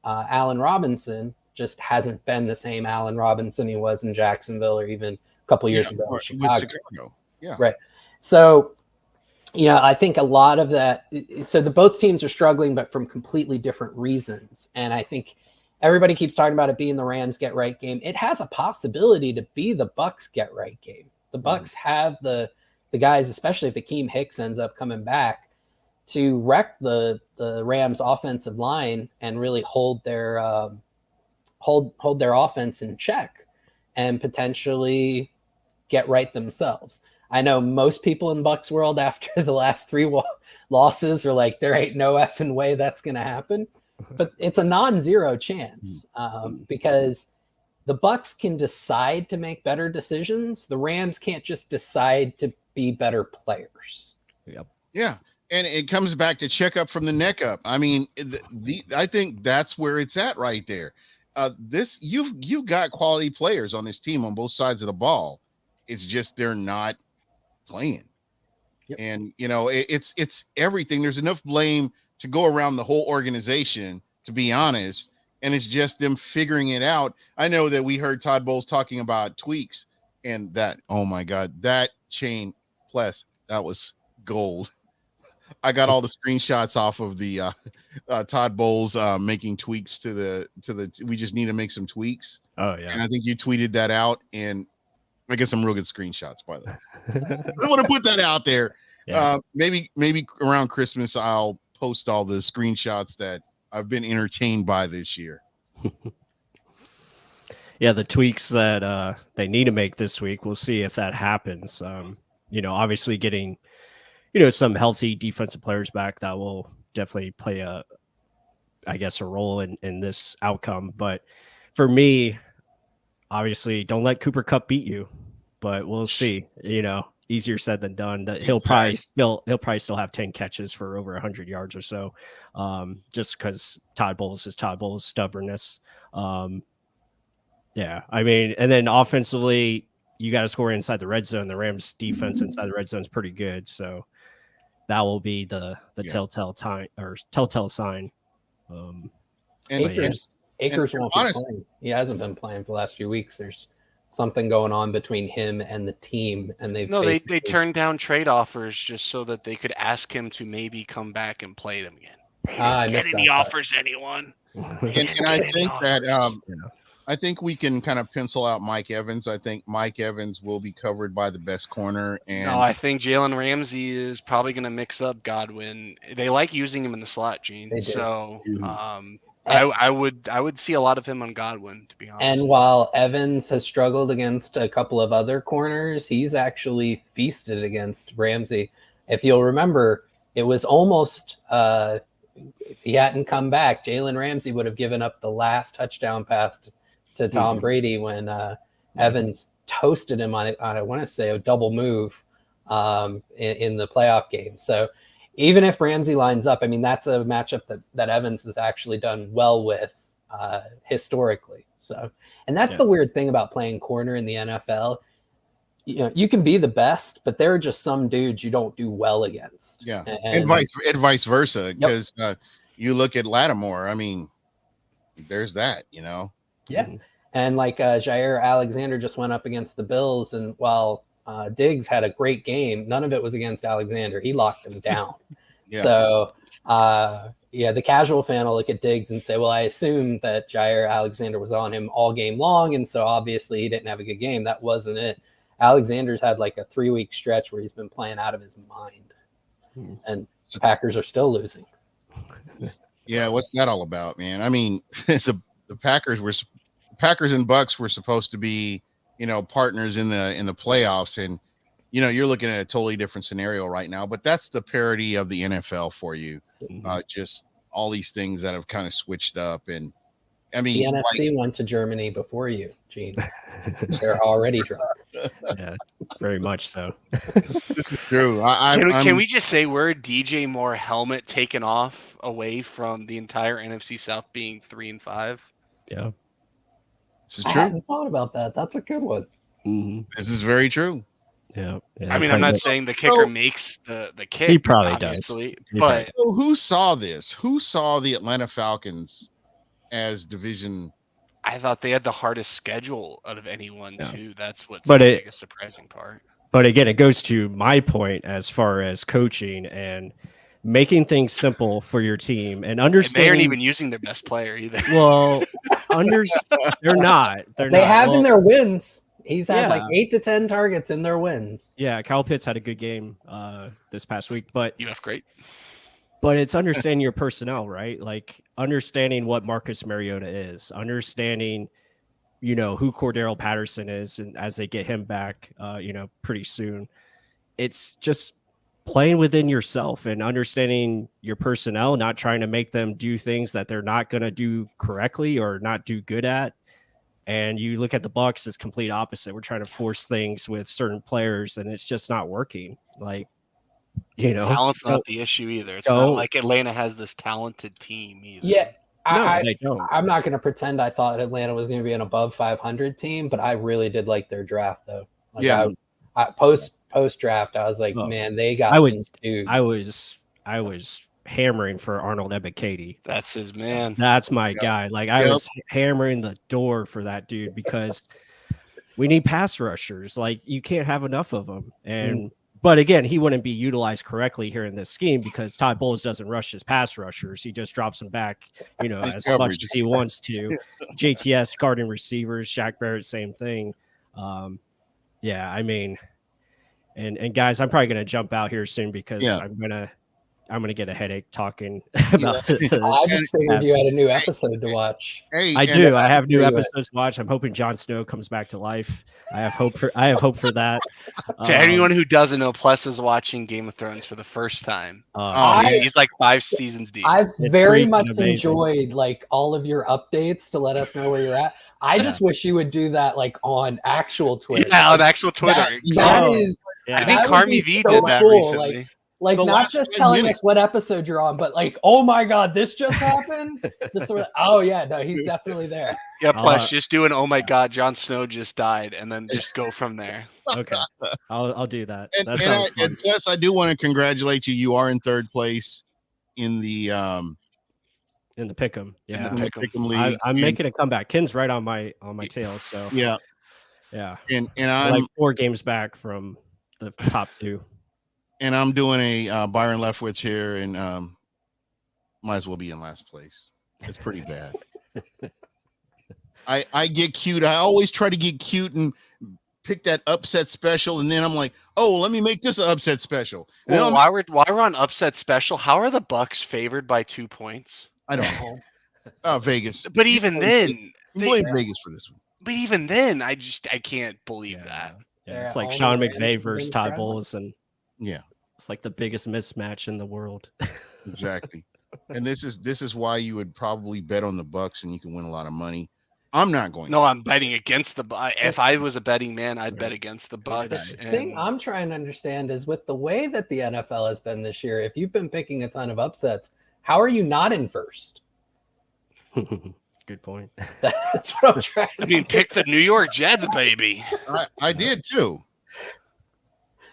Allen Robinson, just hasn't been the same Allen Robinson he was in Jacksonville or even a couple years ago in Chicago. Yeah. Right. So, I think a lot of that. So both teams are struggling, but from completely different reasons. And I think everybody keeps talking about it being the Rams get right game. It has a possibility to be the Bucs get right game. The Bucs have the guys, especially if Akeem Hicks ends up coming back, to wreck the Rams offensive line and really hold their hold their offense in check and potentially get right themselves. I know most people in Bucs world after the last 3 losses are like, there ain't no effing way that's going to happen, but it's a non-zero chance because the Bucs can decide to make better decisions. The Rams can't just decide to be better players. Yep. Yeah. And it comes back to check up from the neck up. I mean, I think that's where it's at right there. You've got quality players on this team on both sides of the ball. It's just they're not playing. Yep. And it's everything. There's enough blame to go around the whole organization, to be honest. And it's just them figuring it out. I know that we heard Todd Bowles talking about tweaks, and that, oh my God, that chain plus that was gold. I got all the screenshots off of the Todd Bowles making tweaks to the we just need to make some tweaks. Oh yeah. And I think you tweeted that out, and I get some real good screenshots, by the way. I want to put that out there. Yeah. Maybe around Christmas I'll post all the screenshots that I've been entertained by this year. Yeah, the tweaks that they need to make this week, we'll see if that happens. Obviously getting some healthy defensive players back, that will definitely play a role in this outcome. But for me, obviously, don't let Cooper Kupp beat you. But we'll see. Easier said than done. That he'll probably still have 10 catches for over 100 yards or so, just because Todd Bowles is Todd Bowles' stubbornness. Yeah, I mean, and then offensively, you got to score inside the red zone. The Rams defense inside the red zone is pretty good. So that will be the telltale sign. And Akers won't be honestly, playing. He hasn't been playing for the last few weeks. There's something going on between him and the team, and they turned down trade offers just so that they could ask him to maybe come back and play them again. I Get missed any that part. offers, anyone? and I think that I think we can kind of pencil out Mike Evans. I think Mike Evans will be covered by the best corner. And No, I think Jalen Ramsey is probably going to mix up Godwin. They like using him in the slot, Gene. They do. So I would see a lot of him on Godwin, to be honest. And while Evans has struggled against a couple of other corners, he's actually feasted against Ramsey. If you'll remember, it was almost if he hadn't come back, Jalen Ramsey would have given up the last touchdown pass to Tom Brady when Evans toasted him on I want to say a double move in the playoff game. So even if Ramsey lines up, I mean, that's a matchup that Evans has actually done well with historically. So, and that's the weird thing about playing corner in the NFL. You know, you can be the best, but there are just some dudes you don't do well against. Yeah, and vice versa. Because you look at Lattimore. I mean, there's that. You know. Yeah, and like Jair Alexander just went up against the Bills, and while Diggs had a great game, none of it was against Alexander. He locked him down. So, the casual fan will look at Diggs and say, well, I assume that Jair Alexander was on him all game long, and so obviously he didn't have a good game. That wasn't it. Alexander's had like a 3-week stretch where he's been playing out of his mind, and the Packers are still losing. Yeah, what's that all about, man? I mean, the Packers and Bucs were supposed to be, partners in the playoffs, and you're looking at a totally different scenario right now. But that's the parody of the NFL for you. Just all these things that have kind of switched up, and I mean, the NFC went to Germany before you, Gene. They're already drunk. Yeah, very much so. This is true. Can we just say we're a DJ Moore helmet taken off away from the entire NFC South being 3-5? Yeah, this is I true. hadn't thought about that. That's a good one. This is very true. Yeah. I mean, I'm not saying the kicker makes the kick. He probably obviously, does. But So who saw this? Who saw the Atlanta Falcons as division? I thought they had the hardest schedule out of anyone too. That's what's the biggest surprising part. But again, it goes to my point as far as coaching and making things simple for your team and understanding. They aren't even using their best player either. Well, they're not. They have in their wins. He's had like 8 to 10 targets in their wins. Yeah, Kyle Pitts had a good game this past week, but great. But it's understanding your personnel, right? Like understanding what Marcus Mariota is, understanding, who Cordero Patterson is, and as they get him back, pretty soon. It's just playing within yourself and understanding your personnel, not trying to make them do things that they're not going to do correctly or not do good at. And you look at the Bucs, it's complete opposite. We're trying to force things with certain players, and it's just not working. Like, talent's not the issue either. It's not like Atlanta has this talented team either. Yeah, they don't. I'm not going to pretend I thought Atlanta was going to be an above 500 team, but I really did like their draft though. Like post draft, I was like, man, they got. I was hammering for Arnold Ebiketie. That's his man. That's my guy. Like I was hammering the door for that dude because we need pass rushers. Like you can't have enough of them. And but again, he wouldn't be utilized correctly here in this scheme because Todd Bowles doesn't rush his pass rushers. He just drops them back, as much as he wants to. JTS guarding receivers, Shaq Barrett, same thing. I mean, and guys, I'm probably gonna jump out here soon because I'm gonna get a headache talking about it. I just figured you had a new episode to watch. I do. I have new episodes to watch. I'm hoping Jon Snow comes back to life. I have hope for that. To anyone who doesn't know, Plus is watching Game of Thrones for the first time. He's like 5 seasons deep. I've very much enjoyed like all of your updates to let us know where you're at. I just wish you would do that like on actual Twitter. Yeah, on actual Twitter. That is. I think Carmi V did that recently. Like, The not last just 5 telling minutes. us what episode you're on, but like, oh my God, this just happened. Just sort of, oh yeah, no, he's definitely there. Yeah, plus just do an oh my God, Jon Snow just died, and then just go from there. Okay, I'll do that. And, That and, sounds and fun. plus, I do want to congratulate you. You are in third place in the In the pick'em, yeah, In the Pick'em. league. I'm making a comeback. Ken's right on my tail, so Yeah, yeah. and I'm I'm like 4 games back from the top 2. and I'm doing a Byron Leftwich here, and might as well be in last place. It's pretty bad. I get cute. I always try to get cute and pick that upset special, and then I'm like, oh, let me make this an upset special. And Well, then while we're on upset special, how are the Bucs favored by 2 points? I don't know. Vegas. But even then, You blame Vegas for this one. But even then, I can't believe that. Yeah, They're it's like all Sean in McVay the versus crowd. Todd Bowles, and Yeah, it's like the biggest mismatch in the world. exactly. And this is why you would probably bet on the Bucs, and you can win a lot of money. I'm not going. No, I'm betting against the. If I was a betting man, I'd bet against the Bucs. The thing I'm trying to understand is with the way that the NFL has been this year, if you've been picking a ton of upsets, how are you not in first? Good point. That's what I'm trying to I mean, pick the New York Jets, baby. I did too.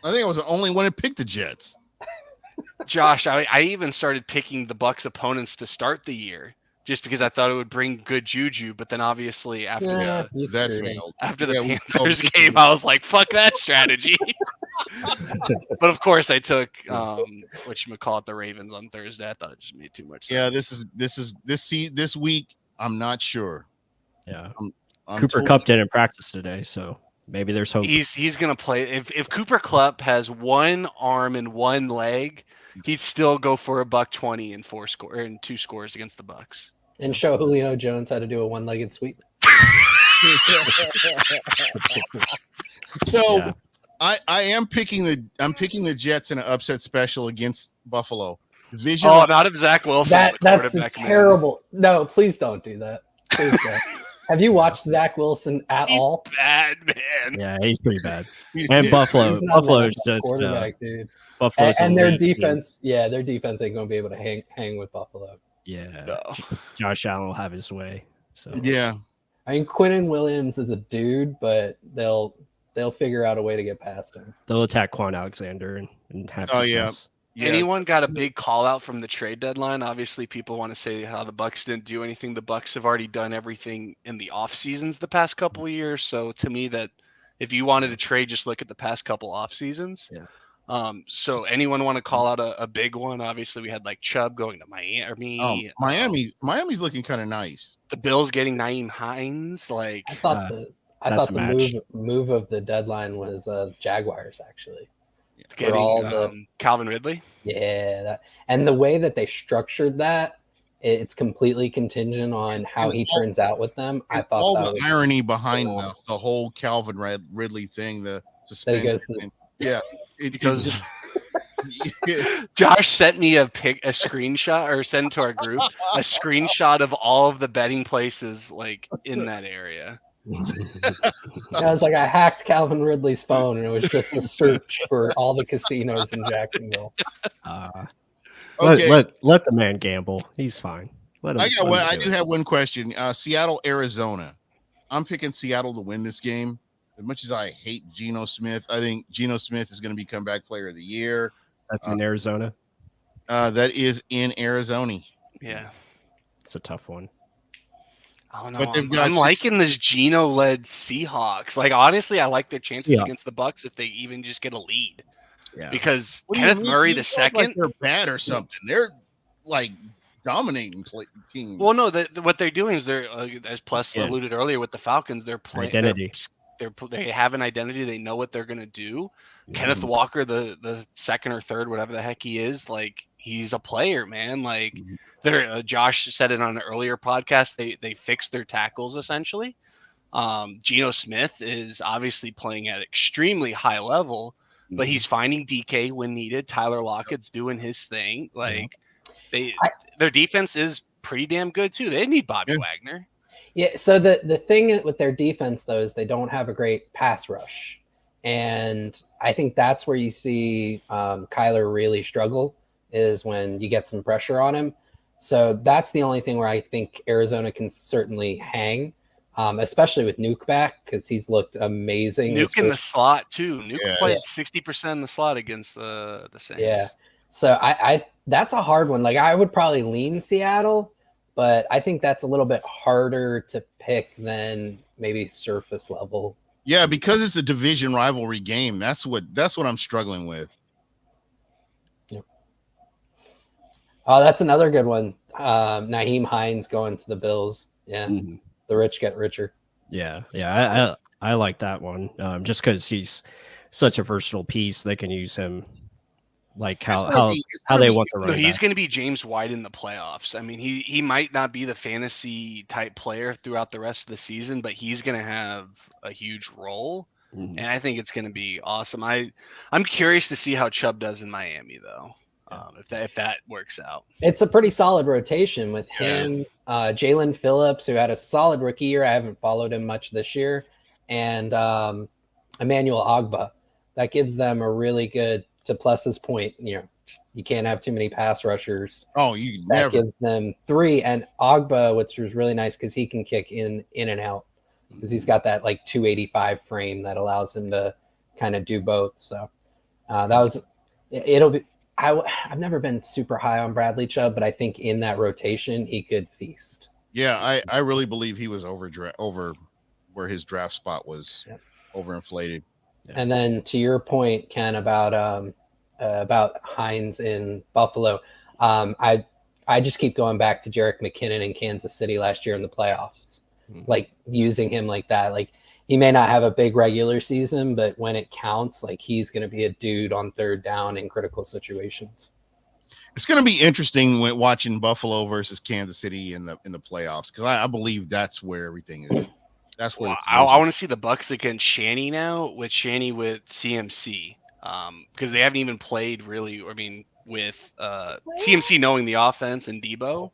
I think I was the only one that picked the Jets. Josh, I even started picking the Bucs opponents to start the year just because I thought it would bring good juju. But then obviously after you That screwed it. failed. after the Yeah, we- Panthers game, I was like, "Fuck that strategy." But of course, I took whatchamacallit, the Ravens on Thursday. I thought it just made too much sense. Yeah, this week. I'm not sure. Yeah, I'm Cooper totally- Kupp didn't practice today, so maybe there's hope. He's gonna play. If Cooper Kupp has one arm and one leg, he'd still go for $120 and 2 scores against the Bucs. And show Julio Jones how to do a one-legged sweep. So Yeah. I'm picking the Jets in an upset special against Buffalo. Vision. Oh, not if Zach Wilson's the That's a quarterback, man. terrible. No, please don't do that. Please don't. Have you watched Zach Wilson at He's all? bad, man. Yeah, he's pretty bad. And Yeah. Buffalo, He's not an Buffalo's NFL just quarterback, dude. Buffalo's And their elite team. defense, their defense ain't gonna be able to hang with Buffalo. Yeah, No. Josh Allen will have his way. So Yeah. I mean, Quinnen Williams is a dude, but they'll figure out a way to get past him. they'll attack Quan Alexander and have Oh, yeah. success. Yeah. Anyone got a big call out from the trade deadline? Obviously, people want to say how the Bucs didn't do anything. The Bucs have already done everything in the off seasons the past couple of years. So to me, that if you wanted to trade, just look at the past couple off seasons. Yeah. So anyone want to call out a big one? Obviously, we had like Chubb going to Miami. Miami's looking kind of nice. The Bills getting Naeem Hines. Like I thought that's the a match. move of the deadline was Jaguars actually. getting all the- Calvin Ridley. Yeah, and the way that they structured that, it's completely contingent on how he turns out with them. I And thought all that the was irony behind cool. the whole Calvin Ridley thing, the That he suspension. goes to- and- yeah, Because yeah. Josh sent me a screenshot, or sent to our group a screenshot of all of the betting places like in that area. I was like, I hacked Calvin Ridley's phone, and it was just a search for all the casinos in Jacksonville. Okay. Let the man gamble. He's fine. Let him. I got let one. him I do do it. have one question. Seattle, Arizona. I'm picking Seattle to win this game. As much as I hate Geno Smith, I think Geno Smith is going to be comeback player of the year. That's in Arizona. That is in Arizona. Yeah. It's a tough one. Oh no, But they've got I'm liking this Geno-led Seahawks. Like honestly, I like their chances Yeah. against the Bucs if they even just get a lead. Yeah. Because What do you Kenneth mean? Murray You the sound like second. they're bad or something. They're like dominating teams. Well, no, what they're doing is they're as Plus Yeah. alluded earlier with the Falcons. They're playing Identity. They have an identity. They know what they're gonna do. Kenneth Walker, the second or third, whatever the heck he is, like he's a player, man. Like they're Josh said it on an earlier podcast. They fixed their tackles essentially. Geno Smith is obviously playing at extremely high level, but he's finding DK when needed. Tyler Lockett's doing his thing. Like their defense is pretty damn good too. They need Bobby Yeah. Wagner. Yeah, so the thing with their defense though is they don't have a great pass rush, And I think that's where you see Kyler really struggle, is when you get some pressure on him. So that's the only thing where I think Arizona can certainly hang, especially with Nuke back, because he's looked amazing. Nuke in the slot too. Nuke Yes. played 60% in the slot against the Saints. Yeah. So I that's a hard one. Like, I would probably lean Seattle, but I think that's a little bit harder to pick than maybe surface level. Yeah, because it's a division rivalry game. That's what I'm struggling with. Oh, that's another good one. Naheem Hines going to the Bills. Yeah. Mhm. The rich get richer. Yeah. I like that one. Just because he's such a versatile piece, they can use him like how they want the No, running he's back. going to be James White in the playoffs. I mean, he might not be the fantasy type player throughout the rest of the season, but he's going to have a huge role, Mhm. and I think it's going to be awesome. I'm curious to see how Chubb does in Miami, though. If that works out. It's a pretty solid rotation with him, Yes. Jalen Phillips, who had a solid rookie year. I haven't followed him much this year, and Emmanuel Ogba. That gives them a really good, to Pless's point, you can't have too many pass rushers. Oh, you That never. gives them 3. And Ogba, which was really nice because he can kick in and out, because he's got that like 285 frame that allows him to kind of do both. So it'll be. I've never been super high on Bradley Chubb, but I think in that rotation he could feast. Yeah, I really believe he was over where his draft spot was, overinflated. And then to your point, Ken, about Hines in Buffalo, I just keep going back to Jerick McKinnon in Kansas City last year in the playoffs, like using him like that. Like, he may not have a big regular season, but when it counts, like, he's going to be a dude on third down in critical situations. It's going to be interesting when watching Buffalo versus Kansas City in the playoffs, because I believe that's where everything is. That's where I want to see the Bucs against Shanny now, with Shanny with CMC, because they haven't even played really. I mean, with CMC knowing the offense and Debo.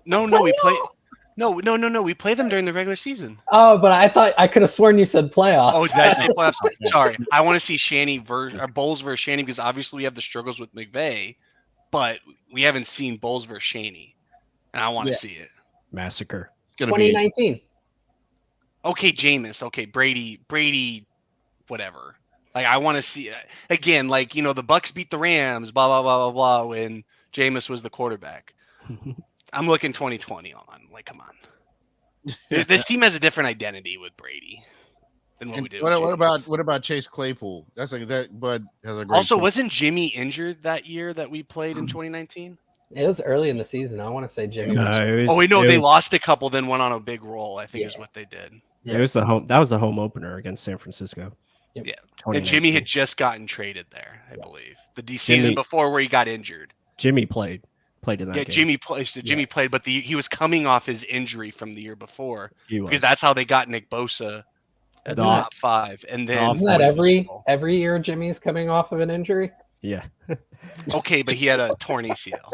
No, we play. No. We play them during the regular season. Oh, but I could have sworn you said playoffs. Oh, did I say playoffs? Sorry. I want to see Shanny or Bowles versus Shanny, because obviously we have the struggles with McVay, but we haven't seen Bowles versus Shanny, and I want to see it. Massacre. It's going to be 2019. Okay, Jameis. Okay, Brady, whatever. Like, I want to see again. Like, the Bucs beat the Rams. Blah blah blah blah blah. When Jameis was the quarterback. I'm looking 2020 on. Like, come on. This team has a different identity with Brady than what we did. What about Chase Claypool? That's like that. Bud has a great. Also, wasn't Jimmy injured that year that we played in 2019? It was early in the season. I want to say Jimmy. They lost a couple, then went on a big roll, I think is what they did. It was that was the home opener against San Francisco. Yeah. And Jimmy had just gotten traded there, I believe. The season before, where he got injured. Jimmy played in that game. Jimmy played, but he was coming off his injury from the year before, because that's how they got Nick Bosa at the top 5. And then isn't that every year Jimmy's coming off of an injury? Yeah. Okay, but he had a torn ACL.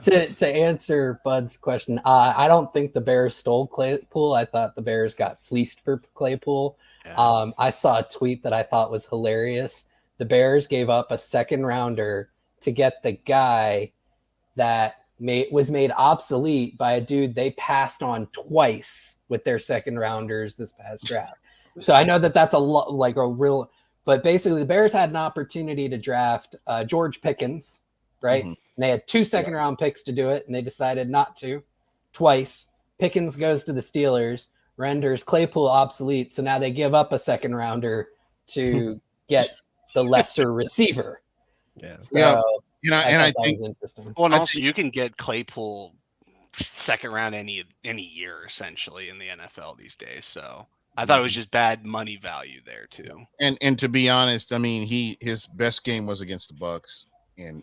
To answer Bud's question, I don't think the Bears stole Claypool. I thought the Bears got fleeced for Claypool. Yeah. I saw a tweet that I thought was hilarious. The Bears gave up a second rounder to get the guy that was made obsolete by a dude they passed on twice with their second rounders this past draft. So I know that that's a lot, like a real, but basically the Bears had an opportunity to draft George Pickens, right? Mm-hmm. And they had 2 second-round picks to do it, and they decided not to twice. Pickens goes to the Steelers, renders Claypool obsolete, so now they give up a second-rounder to get the lesser receiver. Yeah. So, I think interesting. Well, and also you can get Claypool second round any year essentially in the NFL these days. So I thought it was just bad money value there too. And to be honest, I mean, his best game was against the Bucs, and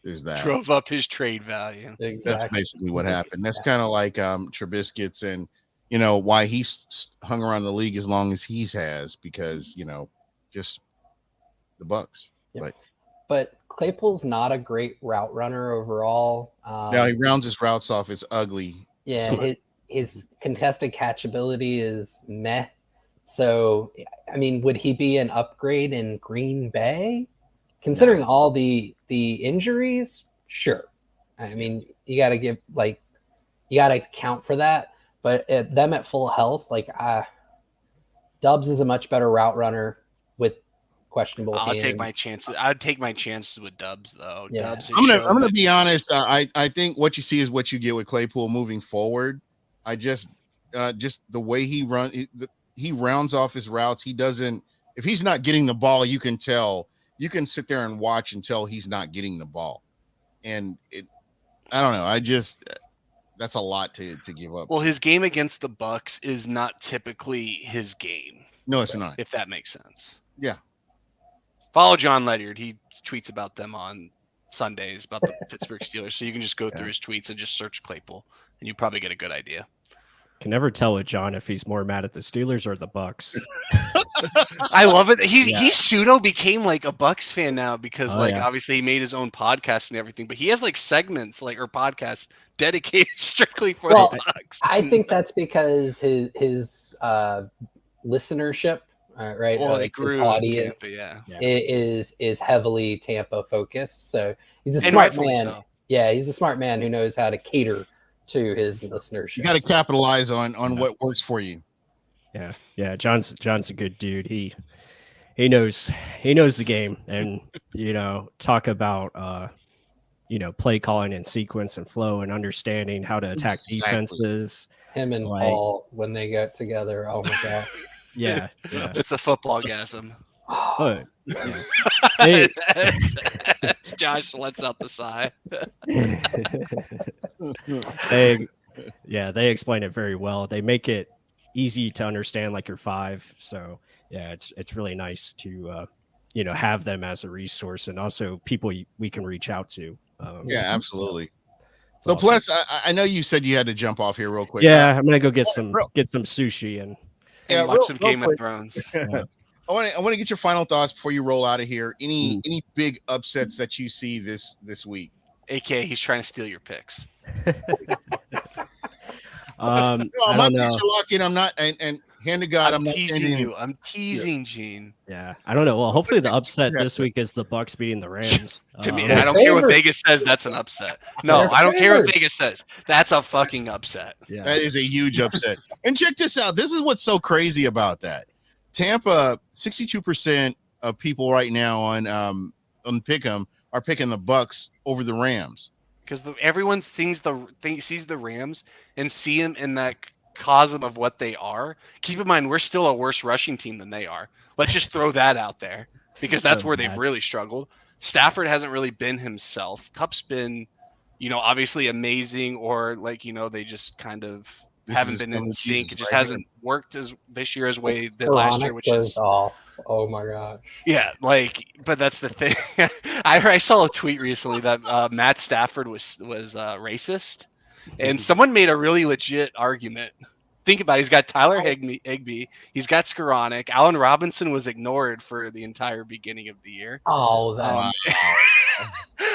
there's that. Drove up his trade value. Exactly. That's basically what happened. That's kind of like Trubisky's, and why he's hung around the league as long as he has, because just the Bucs. Yeah. But Claypool's not a great route runner overall. He rounds his routes off. It's ugly. Yeah, his contested catchability is meh. So, I mean, would he be an upgrade in Green Bay? Considering all the injuries, sure. I mean, you got to give you got to account for that. But them at full health, Dubs is a much better route runner with questionable I'll hands. take my chances. I'd take my chances with Dubs though. Yeah. Dubs. I'm gonna be honest. I think what you see is what you get with Claypool moving forward. I just the way he he rounds off his routes. He doesn't. If he's not getting the ball, you can tell. You can sit there and watch until he's not getting the ball, and I don't know. I just that's a lot to give up. Well, his game against the Bucs is not typically his game. No, it's not. If that makes sense. Yeah. Follow John Ledyard. He tweets about them on Sundays about the Pittsburgh Steelers. So you can just go through his tweets and just search Claypool, and you probably get a good idea. Can never tell with John if he's more mad at the Steelers or the Bucs. I love it. He pseudo became like a Bucs fan now because obviously he made his own podcast and everything, but he has like segments or podcasts dedicated strictly for the Bucs. I think that's because his listenership, right? Well, they grew his audience Tampa, is heavily Tampa focused. So he's a And smart rightfully man. so. Yeah, he's a smart man who knows how to cater to his listenership. You got to capitalize on what works for you. Yeah. John's a good dude. He knows the game, and talk about play calling and sequence and flow and understanding how to attack defenses. Him and Paul when they get together. Oh my god. Yeah. It's a football gasm. Oh, yeah. Josh lets out the sigh. They explain it very well. They make it easy to understand, like you're 5. So yeah, it's really nice to have them as a resource, and also people we can reach out to. Yeah, absolutely. So awesome. Plus, I know you said you had to jump off here real quick. Yeah, I'm gonna go get some sushi and watch some Game of Thrones. Yeah. I want to get your final thoughts before you roll out of here. Any big upsets that you see this week? AK, he's trying to steal your picks. I'm not locking. I'm not, and hand to God, I'm not teasing you. I'm teasing Gene. Yeah, I don't know. Well, hopefully the upset this week is the Bucs beating the Rams. To me, I don't care what Vegas says. That's an upset. No, I don't care what Vegas says. That's a fucking upset. Yeah. That is a huge upset. And check this out. This is what's so crazy about that. Tampa, 62% of people right now on Pick'em are picking the Bucs over the Rams. Because everyone sees the Rams and see them in that cosm of what they are. Keep in mind, we're still a worse rushing team than they are. Let's just throw that out there because that's where they've really struggled. Stafford hasn't really been himself. Cup's been, obviously amazing, or they just kind of haven't been in sync. It just hasn't worked as this year as way that last year, which is off. Oh my gosh. Yeah, but that's the thing. I saw a tweet recently that Matt Stafford was racist, and someone made a really legit argument. Think about it. He's got Tyler Higbee. He's got Skoranek. Allen Robinson was ignored for the entire beginning of the year. Oh, that.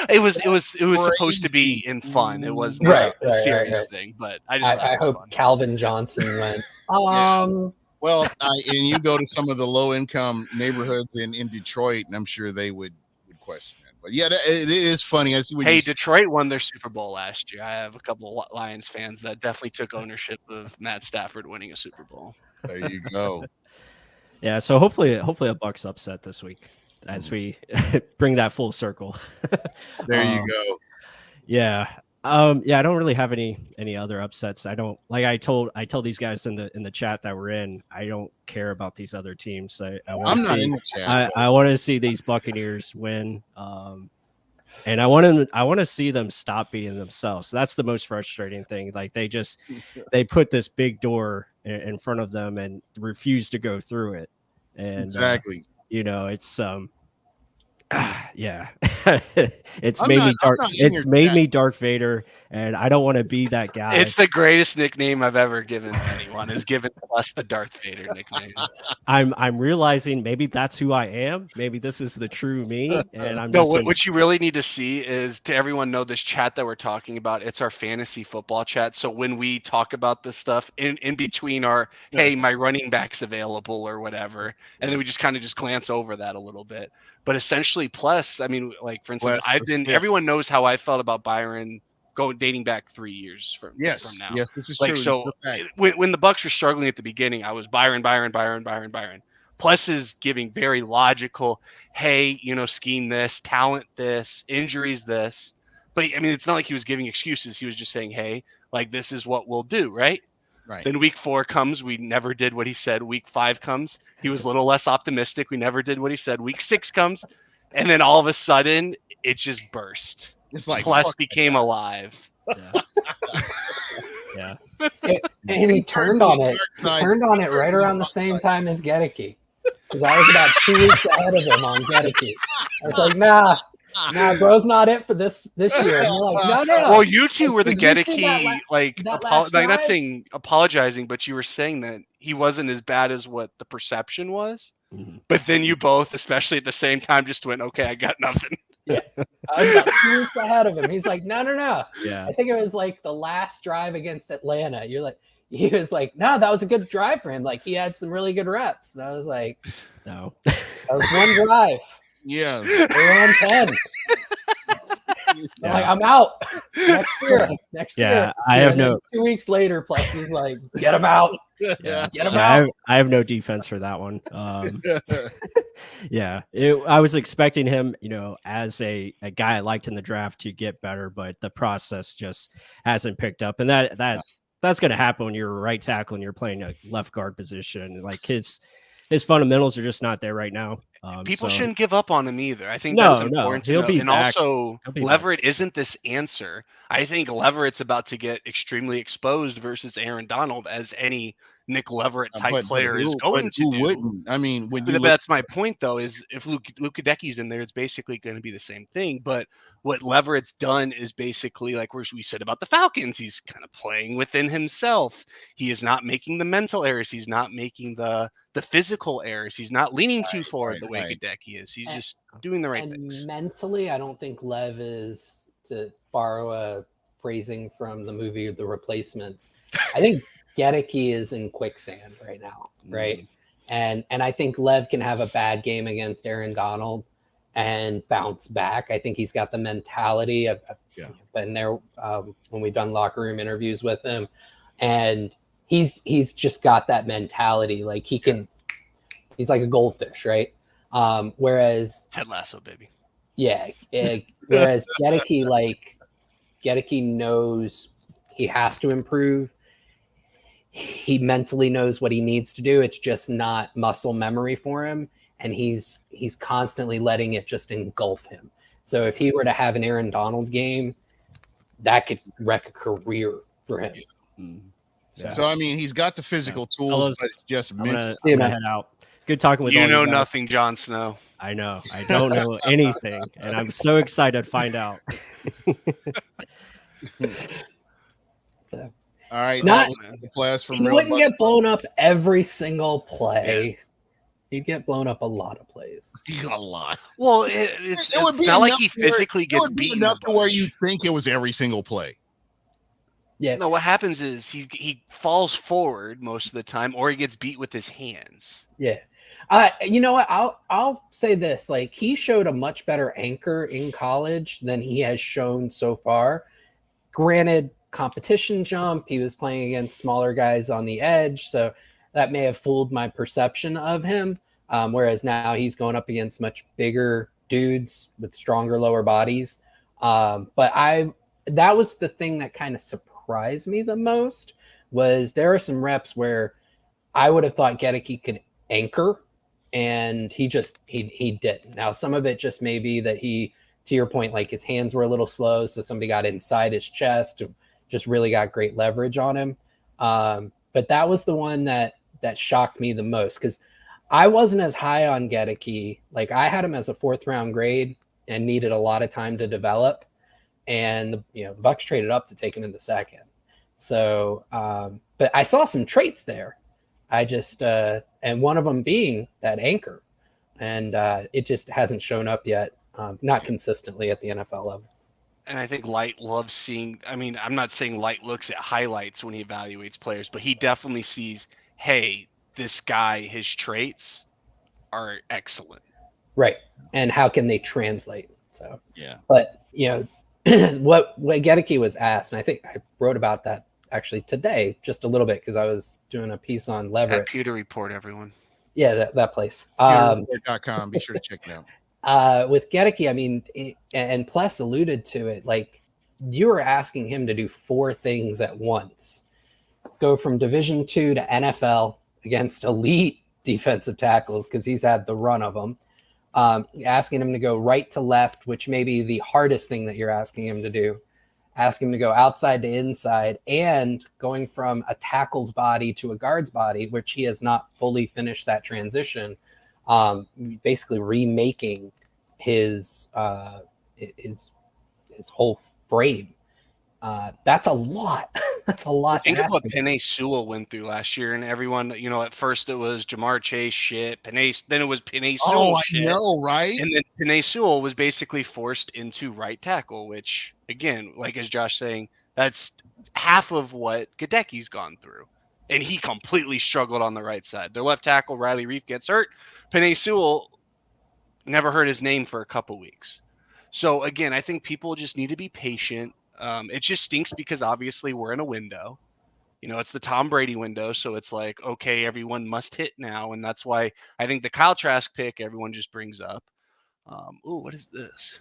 It was supposed to be in fun. It was not a serious thing, but I hope fun. Calvin Johnson went. Well, and you go to some of the low-income neighborhoods in Detroit, and I'm sure they would question it. But yeah, it is funny. I see what Detroit won their Super Bowl last year. I have a couple of Lions fans that definitely took ownership of Matt Stafford winning a Super Bowl. There you go. Yeah, so hopefully a Bucs upset this week as we bring that full circle. There you go. Yeah. I don't really have any other upsets. I don't I told these guys in the chat that we're in, I don't care about these other teams. I'm not in the chat. I want to see these Buccaneers win. And I want to see them stop being themselves. That's the most frustrating thing. Like they put this big door in front of them and refuse to go through it. And exactly. It's Yeah. I'm not in your chat. me Darth Vader, and I don't want to be that guy. It's the greatest nickname I've ever given anyone. Is given us the Darth Vader nickname. I'm realizing maybe that's who I am. Maybe this is the true me, and I'm No, just what you really need to see is to everyone know this chat that we're talking about. It's our fantasy football chat. So when we talk about this stuff in between our, hey, my running back's available or whatever, and then we just kind of just glance over that a little bit. But essentially, plus, I mean, like for instance, everyone knows how I felt about Byron dating back 3 years from now. Yes, this is Like, true. so when the Bucs were struggling at the beginning, I was Byron. Plus is giving very logical, hey, scheme this, talent this, injuries this. But I mean, it's not like he was giving excuses. He was just saying, hey, like this is what we'll do, right? Right. Then week 4 comes, we never did what he said. Week 5 comes, he was a little less optimistic. We never did what he said. Week 6 comes, and then all of a sudden, it just burst. It's like Plus became alive. Yeah. And he turned on it. He turned on it right around the same time as Gedeke. Because I was about 2 weeks ahead of him on Gedeke. I was like, nah, bro's not it for this year. And you're like, no. Well, you two were the Gedeke, not saying apologizing, but you were saying that he wasn't as bad as what the perception was. Mm-hmm. But then you both, especially at the same time, just went, okay, I got nothing. Yeah. I was about 2 weeks ahead of him. He's like, no. Yeah. I think it was like the last drive against Atlanta. He was like, no, that was a good drive for him. Like he had some really good reps. And I was like, no, that was one drive. Yeah. They were on 10. I'm like, I'm out. Next year. I have no 2 weeks later, plus he's like, get him out. Yeah. Get him out. I have no defense for that one. I was expecting him, as a guy I liked in the draft to get better, but the process just hasn't picked up. And that's going to happen when you're a right tackle and you're playing a left guard position. Like his fundamentals are just not there right now. People shouldn't give up on him either. I think that's important to know. And back. Also, Leverett isn't this answer. I think Leverett's about to get extremely exposed versus Aaron Donald, as any Nick Leverett type player is going to do. Wouldn't. I mean, that's my point, though, is if Luke Gedecke's in there, it's basically going to be the same thing. But what Leverett's done is basically like we said about the Falcons. He's kind of playing within himself. He is not making the mental errors. He's not making the physical errors. He's not leaning too forward the way Gedecke is. He's just doing the right things. Mentally, I don't think Lev is, to borrow a phrasing from the movie The Replacements, I think Gedecke is in quicksand right now, right? And I think Lev can have a bad game against Aaron Donald and bounce back. I think he's got the mentality of been there when we've done locker room interviews with him, and he's just got that mentality. Like he's like a goldfish, right? Whereas Ted Lasso, baby. Yeah. Whereas Gedecke knows he has to improve. He mentally knows what he needs to do. It's just not muscle memory for him. And he's constantly letting it just engulf him. So if he were to have an Aaron Donald game, that could wreck a career for him. Yeah. So I mean, he's got the physical tools, but just mental. I'm gonna head out. Good talking with you. You know nothing, Jon Snow. I know. I don't know anything, and I'm so excited to find out. All right, the class from. He wouldn't get blown up every single play. Yeah. He'd get blown up a lot of plays. He's a lot. Well, it's not like he physically gets beaten enough to where you think it was every single play. Yeah. No, what happens is he falls forward most of the time, or he gets beat with his hands. Yeah. You know what? I'll say this: like he showed a much better anchor in college than he has shown so far. Granted, competition jump. He was playing against smaller guys on the edge, so that may have fooled my perception of him. Whereas now he's going up against much bigger dudes with stronger lower bodies. But that was the thing that kind of surprised me the most. Was there are some reps where I would have thought Gedecke could anchor, and he didn't. Now some of it just may be that he, to your point, like his hands were a little slow, so somebody got inside his chest, just really got great leverage on him. But that was the one that shocked me the most, because I wasn't as high on Gedeke. Like I had him as a 4th round grade and needed a lot of time to develop. And the Bucs traded up to take him in the 2nd. So, but I saw some traits there. I just and one of them being that anchor, and it just hasn't shown up yet, not consistently at the NFL level. And I think Light loves seeing. I mean, I'm not saying Light looks at highlights when he evaluates players, but he definitely sees, hey, this guy, his traits are excellent. Right. And how can they translate? So, Yeah. But, what Gedeke was asked, and I think I wrote about that actually today just a little bit because I was doing a piece on Leverett. At Pewter Report, everyone. Yeah, that place. PewterReport.com. Be sure to check it out. With Gedeke, I mean, and Pless alluded to it, like you were asking him to do 4 things at once. Go from Division II to NFL against elite defensive tackles because he's had the run of them. Asking him to go right to left, which may be the hardest thing that you're asking him to do. Ask him to go outside to inside, and going from a tackle's body to a guard's body, which he has not fully finished that transition. Basically remaking his whole frame. That's a lot. That's a lot. Think of what Penei Sewell went through last year, and everyone, at first it was Jamar Chase shit, then it was Penei Sewell shit. I know, right? And then Penei Sewell was basically forced into right tackle, which, again, like as Josh saying, that's half of what Gadeki's gone through. And he completely struggled on the right side. Their left tackle, Riley Reef, gets hurt. Penei Sewell never heard his name for a couple weeks. So, again, I think people just need to be patient. It just stinks because obviously we're in a window. It's the Tom Brady window. So it's like, okay, everyone must hit now. And that's why I think the Kyle Trask pick, everyone just brings up. What is this?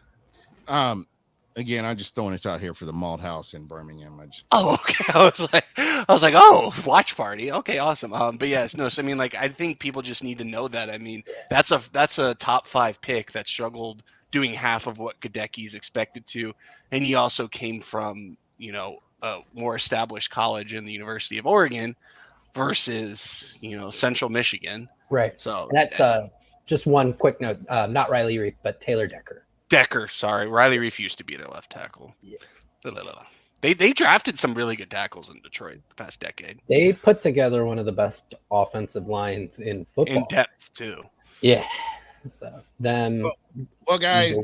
Again, I'm just throwing this out here for the Malt House in Birmingham. Okay. I was like, oh, watch party. Okay, awesome. But yes, no. So I mean, like, I think people just need to know that. I mean, that's a top 5 pick that struggled doing half of what Gadeki's expected to, and he also came from a more established college in the University of Oregon versus Central Michigan. Right. So and that's just one quick note. Not Riley Reef, but Taylor Decker. Sorry, Riley Reef used to be their left tackle. Yeah. They drafted some really good tackles in Detroit the past decade. They put together one of the best offensive lines in football. In depth too. Yeah. So them. Well, guys,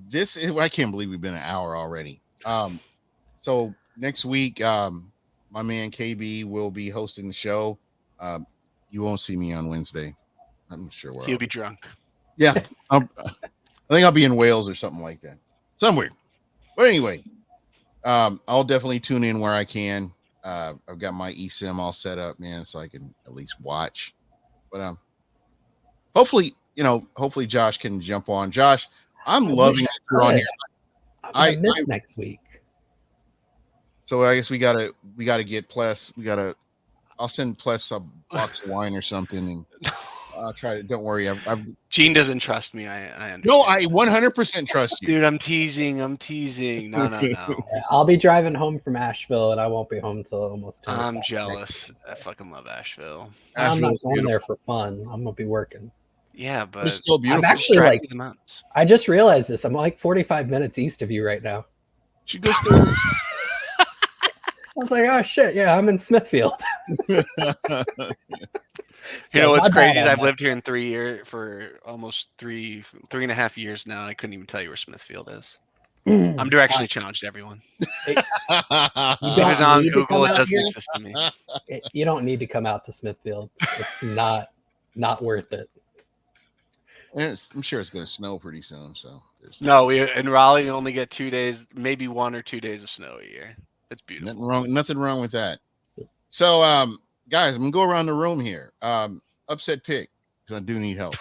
this is. I can't believe we've been an hour already. So next week, my man KB will be hosting the show. You won't see me on Wednesday. I'm not sure where he'll be drunk. Yeah, I think I'll be in Wales or something like that, somewhere. But anyway, I'll definitely tune in where I can. I've got my eSIM all set up, man, so I can at least watch. But hopefully Josh can jump on. Josh, I'm loving that you're on here. I miss next week. So I guess we gotta get Pless. I'll send Pless a box of wine or something, and I'll try to. Don't worry. Gene doesn't trust me. I understand. No, I 100% trust you, dude. I'm teasing. No. I'll be driving home from Asheville, and I won't be home till almost 10 I'm jealous. I fucking love Asheville. I'm not going there for fun. I'm gonna be working. Yeah, but it's still beautiful. I'm actually I just realized this. I'm like 45 minutes east of you right now. Should go still. I was like, oh shit, yeah, I'm in Smithfield. You know what's crazy is I've lived here in 3 years for almost 3.5 years now, and I couldn't even tell you where Smithfield is. I'm directionally challenged, everyone. If it's on Google, it doesn't exist to me. You don't need to come out to Smithfield. It's not worth it. I'm sure it's going to snow pretty soon. So no, in Raleigh we only get 2 days, maybe 1 or 2 days of snow a year. It's beautiful. Nothing wrong with that. So, guys, I'm gonna go around the room here. Upset pick because I do need help.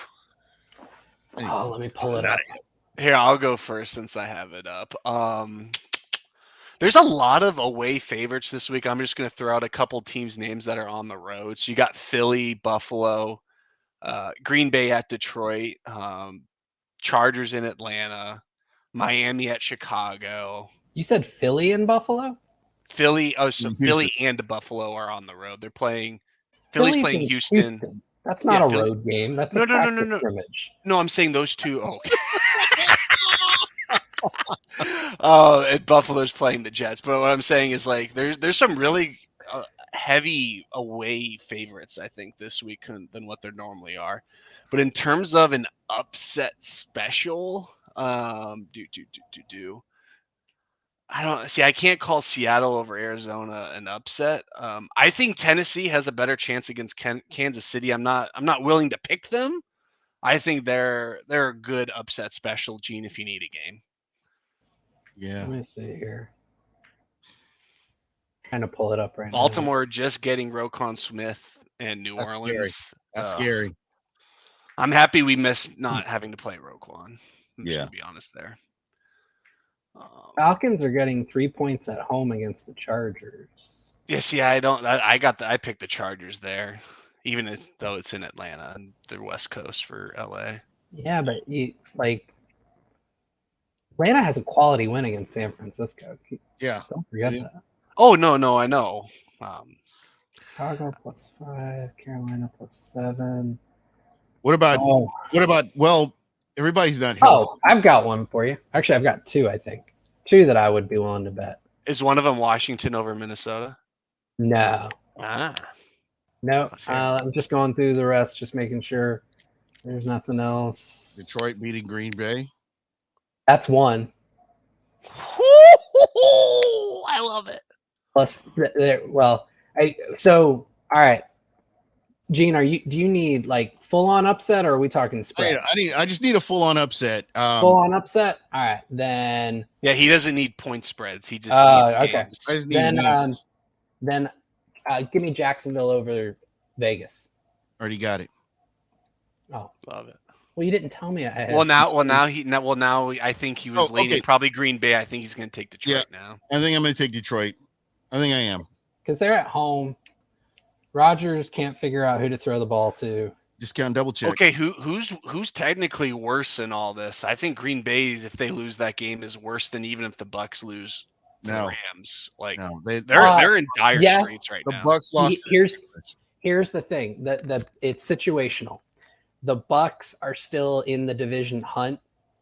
Anyway. Oh, let me pull it up. Here, I'll go first since I have it up. There's a lot of away favorites this week. I'm just gonna throw out a couple teams' names that are on the road. So you got Philly, Buffalo, Green Bay at Detroit, Chargers in Atlanta, Miami at Chicago. You said Philly and Buffalo? Philly and Buffalo are on the road. They're playing. Philly's playing Houston. That's not Yeah, a Philly- road game. That's No, a no, no, practice no, no. scrimmage. No, I'm saying those two. Oh, oh, and Buffalo's playing the Jets. But what I'm saying is like there's some really heavy away favorites I think this week than what there normally are. But in terms of an upset special, I don't see. I can't call Seattle over Arizona an upset. I think Tennessee has a better chance against Kansas City. I'm not willing to pick them. I think they're a good upset special, Gene, if you need a game. Yeah. Let me see here. Trying to pull it up right now. Baltimore just getting Roquan Smith and New That's Orleans. That's scary. I'm happy we missed not having to play Roquan. I'm just Yeah. gonna be honest there. Falcons are getting 3 points at home against the Chargers. Yeah, see, I picked the Chargers there, even though it's in Atlanta and the West Coast for LA. Yeah, but Atlanta has a quality win against San Francisco. Yeah. Don't forget Yeah. that. Oh no, I know. Chicago +5, Carolina +7. What about Oh, well, everybody's not healthy. oh, I've got one for you. Actually, I've got two, I think. Two that I would be willing to bet. Is one of them Washington over Minnesota? No. Ah, No. Let's hear it. I'm just going through the rest, just making sure there's nothing else. Detroit beating Green Bay. That's one. I love it. Plus, all right. Gene, do you need like full on upset, or are we talking spread? I just need a full on upset. Full on upset. All right, then. Yeah, he doesn't need point spreads. He just needs Okay. games. I just need wins. Then give me Jacksonville over Vegas. Already got it. Oh, Love it. well, you didn't tell me. Now I think he was leaning probably Green Bay. I think he's going to take Detroit now. I think I'm going to take Detroit. I think I am. Because they're at home. Rodgers can't figure out who to throw the ball to. Just count double check. Okay, who's technically worse in all this? I think Green Bay's, if they lose that game, is worse than even if the Bucs lose to the Rams. Like they're in dire straits right now. The Bucs lost. Here's the thing that it's situational. The Bucs are still in the division hunt.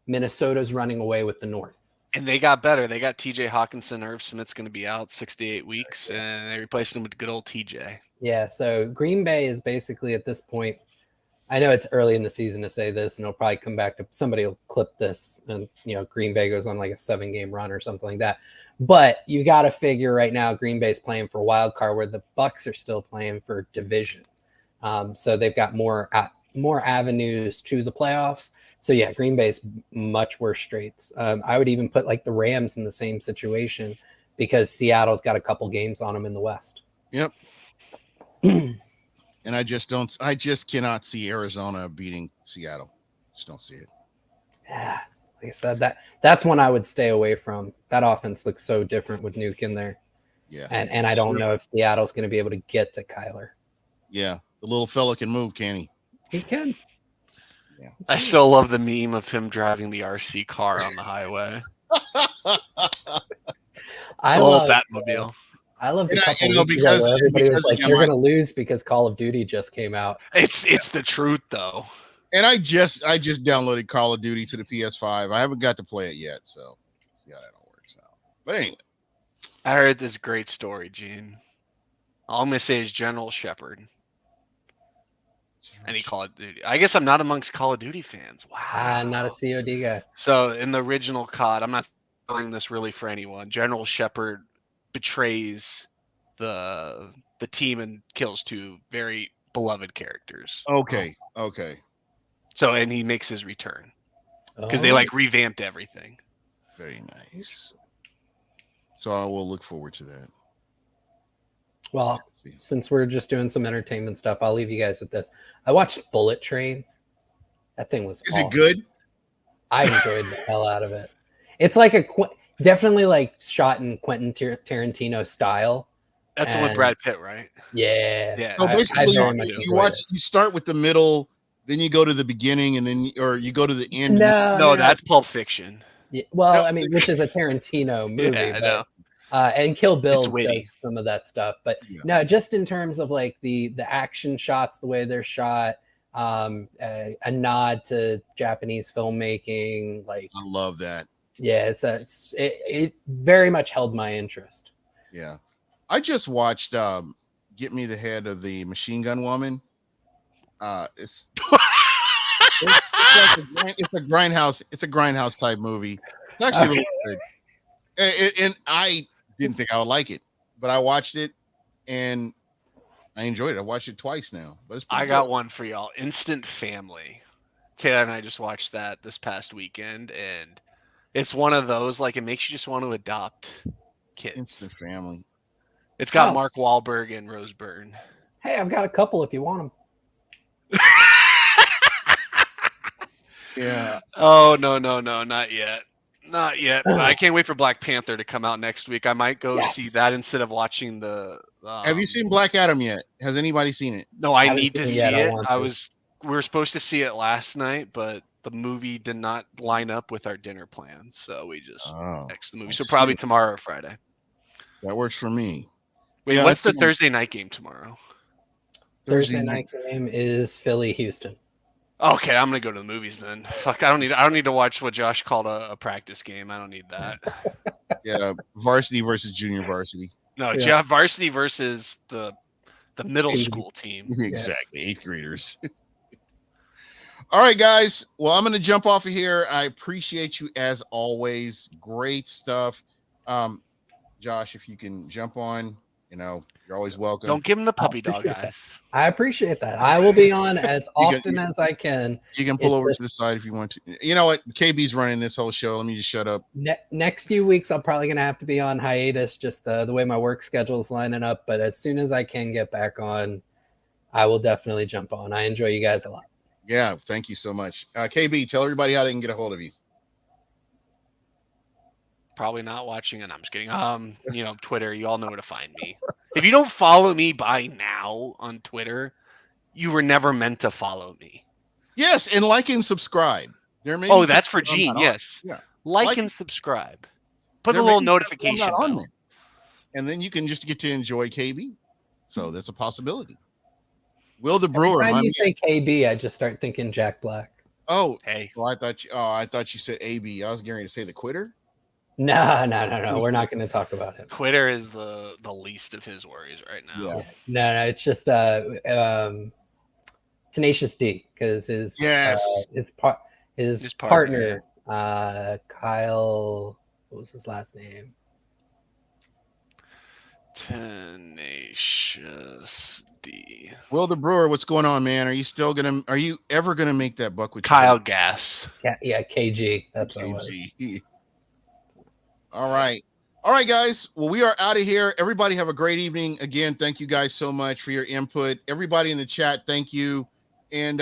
Minnesota's running away with the North. And they got better. They got TJ Hawkinson. Irv Smith's going to be out 6 to 8 weeks, and they replaced him with good old TJ. Yeah, so Green Bay is basically at this point. I know it's early in the season to say this, and it'll probably come back to somebody will clip this, and Green Bay goes on like a 7-game run or something like that. But you got to figure right now Green Bay's playing for wild card, where the Bucs are still playing for division. So they've got more avenues to the playoffs. So yeah, Green Bay's much worse straits. I would even put like the Rams in the same situation because Seattle's got a couple games on them in the West. Yep. And I just cannot see Arizona beating Seattle. Just don't see it. Yeah, like I said, that's one I would stay away from. That offense looks so different with Nuke in there. Yeah. And I don't know if Seattle's going to be able to get to Kyler. Yeah, the little fella can move, can he? He can. Yeah. I still love the meme of him driving the RC car on the highway. I love Batmobile. I love the couple weeks ago where everybody was like, "You're going to lose because Call of Duty just came out." It's the truth though. And I just downloaded Call of Duty to the PS5. I haven't got to play it yet, so see how that all works out. But anyway, I heard this great story, Gene. All I'm gonna say is General Shepard. Any Call of Duty? I guess I'm not amongst Call of Duty fans. Wow, I'm not a COD guy. So in the original COD, I'm not telling this really for anyone. General Shepard betrays the team and kills two very beloved characters. okay. So and he makes his return because they like revamped everything. Very nice. So I will look forward to that. Well, since we're just doing some entertainment stuff, I'll leave you guys with this. I watched Bullet Train. That thing was awesome. It good? I enjoyed the hell out of it. It's like definitely like shot in Quentin Tarantino style. That's the one with Brad Pitt, right? Yeah. Yeah. So basically, you start with the middle, then you go to the beginning, and then you go to the end. No, that's Pulp Fiction. Yeah, well, I mean, which is a Tarantino movie. Yeah, I know. And Kill Bill witty. does some of that stuff, but Yeah. no, just in terms of like the action shots, the way they're shot, a nod to Japanese filmmaking, like I love that. yeah, it very much held my interest. Yeah. I just watched Get Me the Head of the Machine Gun Woman. It's it's a grindhouse type movie. It's actually really good. And I didn't think I would like it, but I watched it and I enjoyed it. I watched it twice now. But it's I pretty got good. one for y'all. Instant Family. Taylor and I just watched that this past weekend, and it's one of those, like, it makes you just want to adopt kids. Instant Family. It's got Oh. Mark Wahlberg and Rose Byrne. Hey, I've got a couple if you want them. Yeah. Oh, no, not yet. Not yet. But I can't wait for Black Panther to come out next week. I might go see that instead of watching the. Have you seen Black Adam yet? Has anybody seen it? No, I haven't need to seen it see yet. I it. want to. We were supposed to see it last night, but the movie did not line up with our dinner plans, so we just X'd the movie. So probably tomorrow or Friday. That works for me. Wait, Yeah, what's the that's the- Thursday night game tomorrow? Thursday night game is Philly Houston. Okay, I'm gonna go to the movies then. Fuck, I don't need to watch what Josh called a practice game. I don't need that. Yeah, varsity versus junior varsity. No, Yeah. varsity versus the middle Eighth. school team. Exactly, 8th graders. All right, guys. Well, I'm going to jump off of here. I appreciate you as always. Great stuff. Josh, if you can jump on, you're always welcome. Don't give him the puppy dog eyes. I appreciate that. I will be on as often as I can. You can pull It's over just- to the side if you want to. You know what? KB's running this whole show. Let me just shut up. Next few weeks, I'm probably going to have to be on hiatus, just the way my work schedule is lining up. But as soon as I can get back on, I will definitely jump on. I enjoy you guys a lot. Yeah, thank you so much. KB, tell everybody how they can get a hold of you. Probably not watching it. I'm just kidding. Twitter, you all know where to find me. If you don't follow me by now on Twitter, you were never meant to follow me. Yes, and like and subscribe. There may be Oh, that's for something I'm Gene. not on. Yes. Yeah. Like and subscribe. Put There a may little be something I'm notification not on bell. there. And then you can just get to enjoy KB. So that's a possibility. Will the Brewer. Every time my you man- say KB, I just start thinking Jack Black. Oh, Hey, well, I thought you said AB. I was getting ready to say the quitter. No. We're not going to talk about him. Quitter is the least of his worries right now. Yeah. No. It's just Tenacious D, because his His partner, Kyle. What was his last name? Tenacious D. Will the Brewer, what's going on, man? Are you ever gonna make that buck with Kyle Gass. Yeah, KG. That's what it was. KG? All right, guys. Well, we are out of here. Everybody have a great evening. Again, thank you guys so much for your input. Everybody in the chat, thank you. And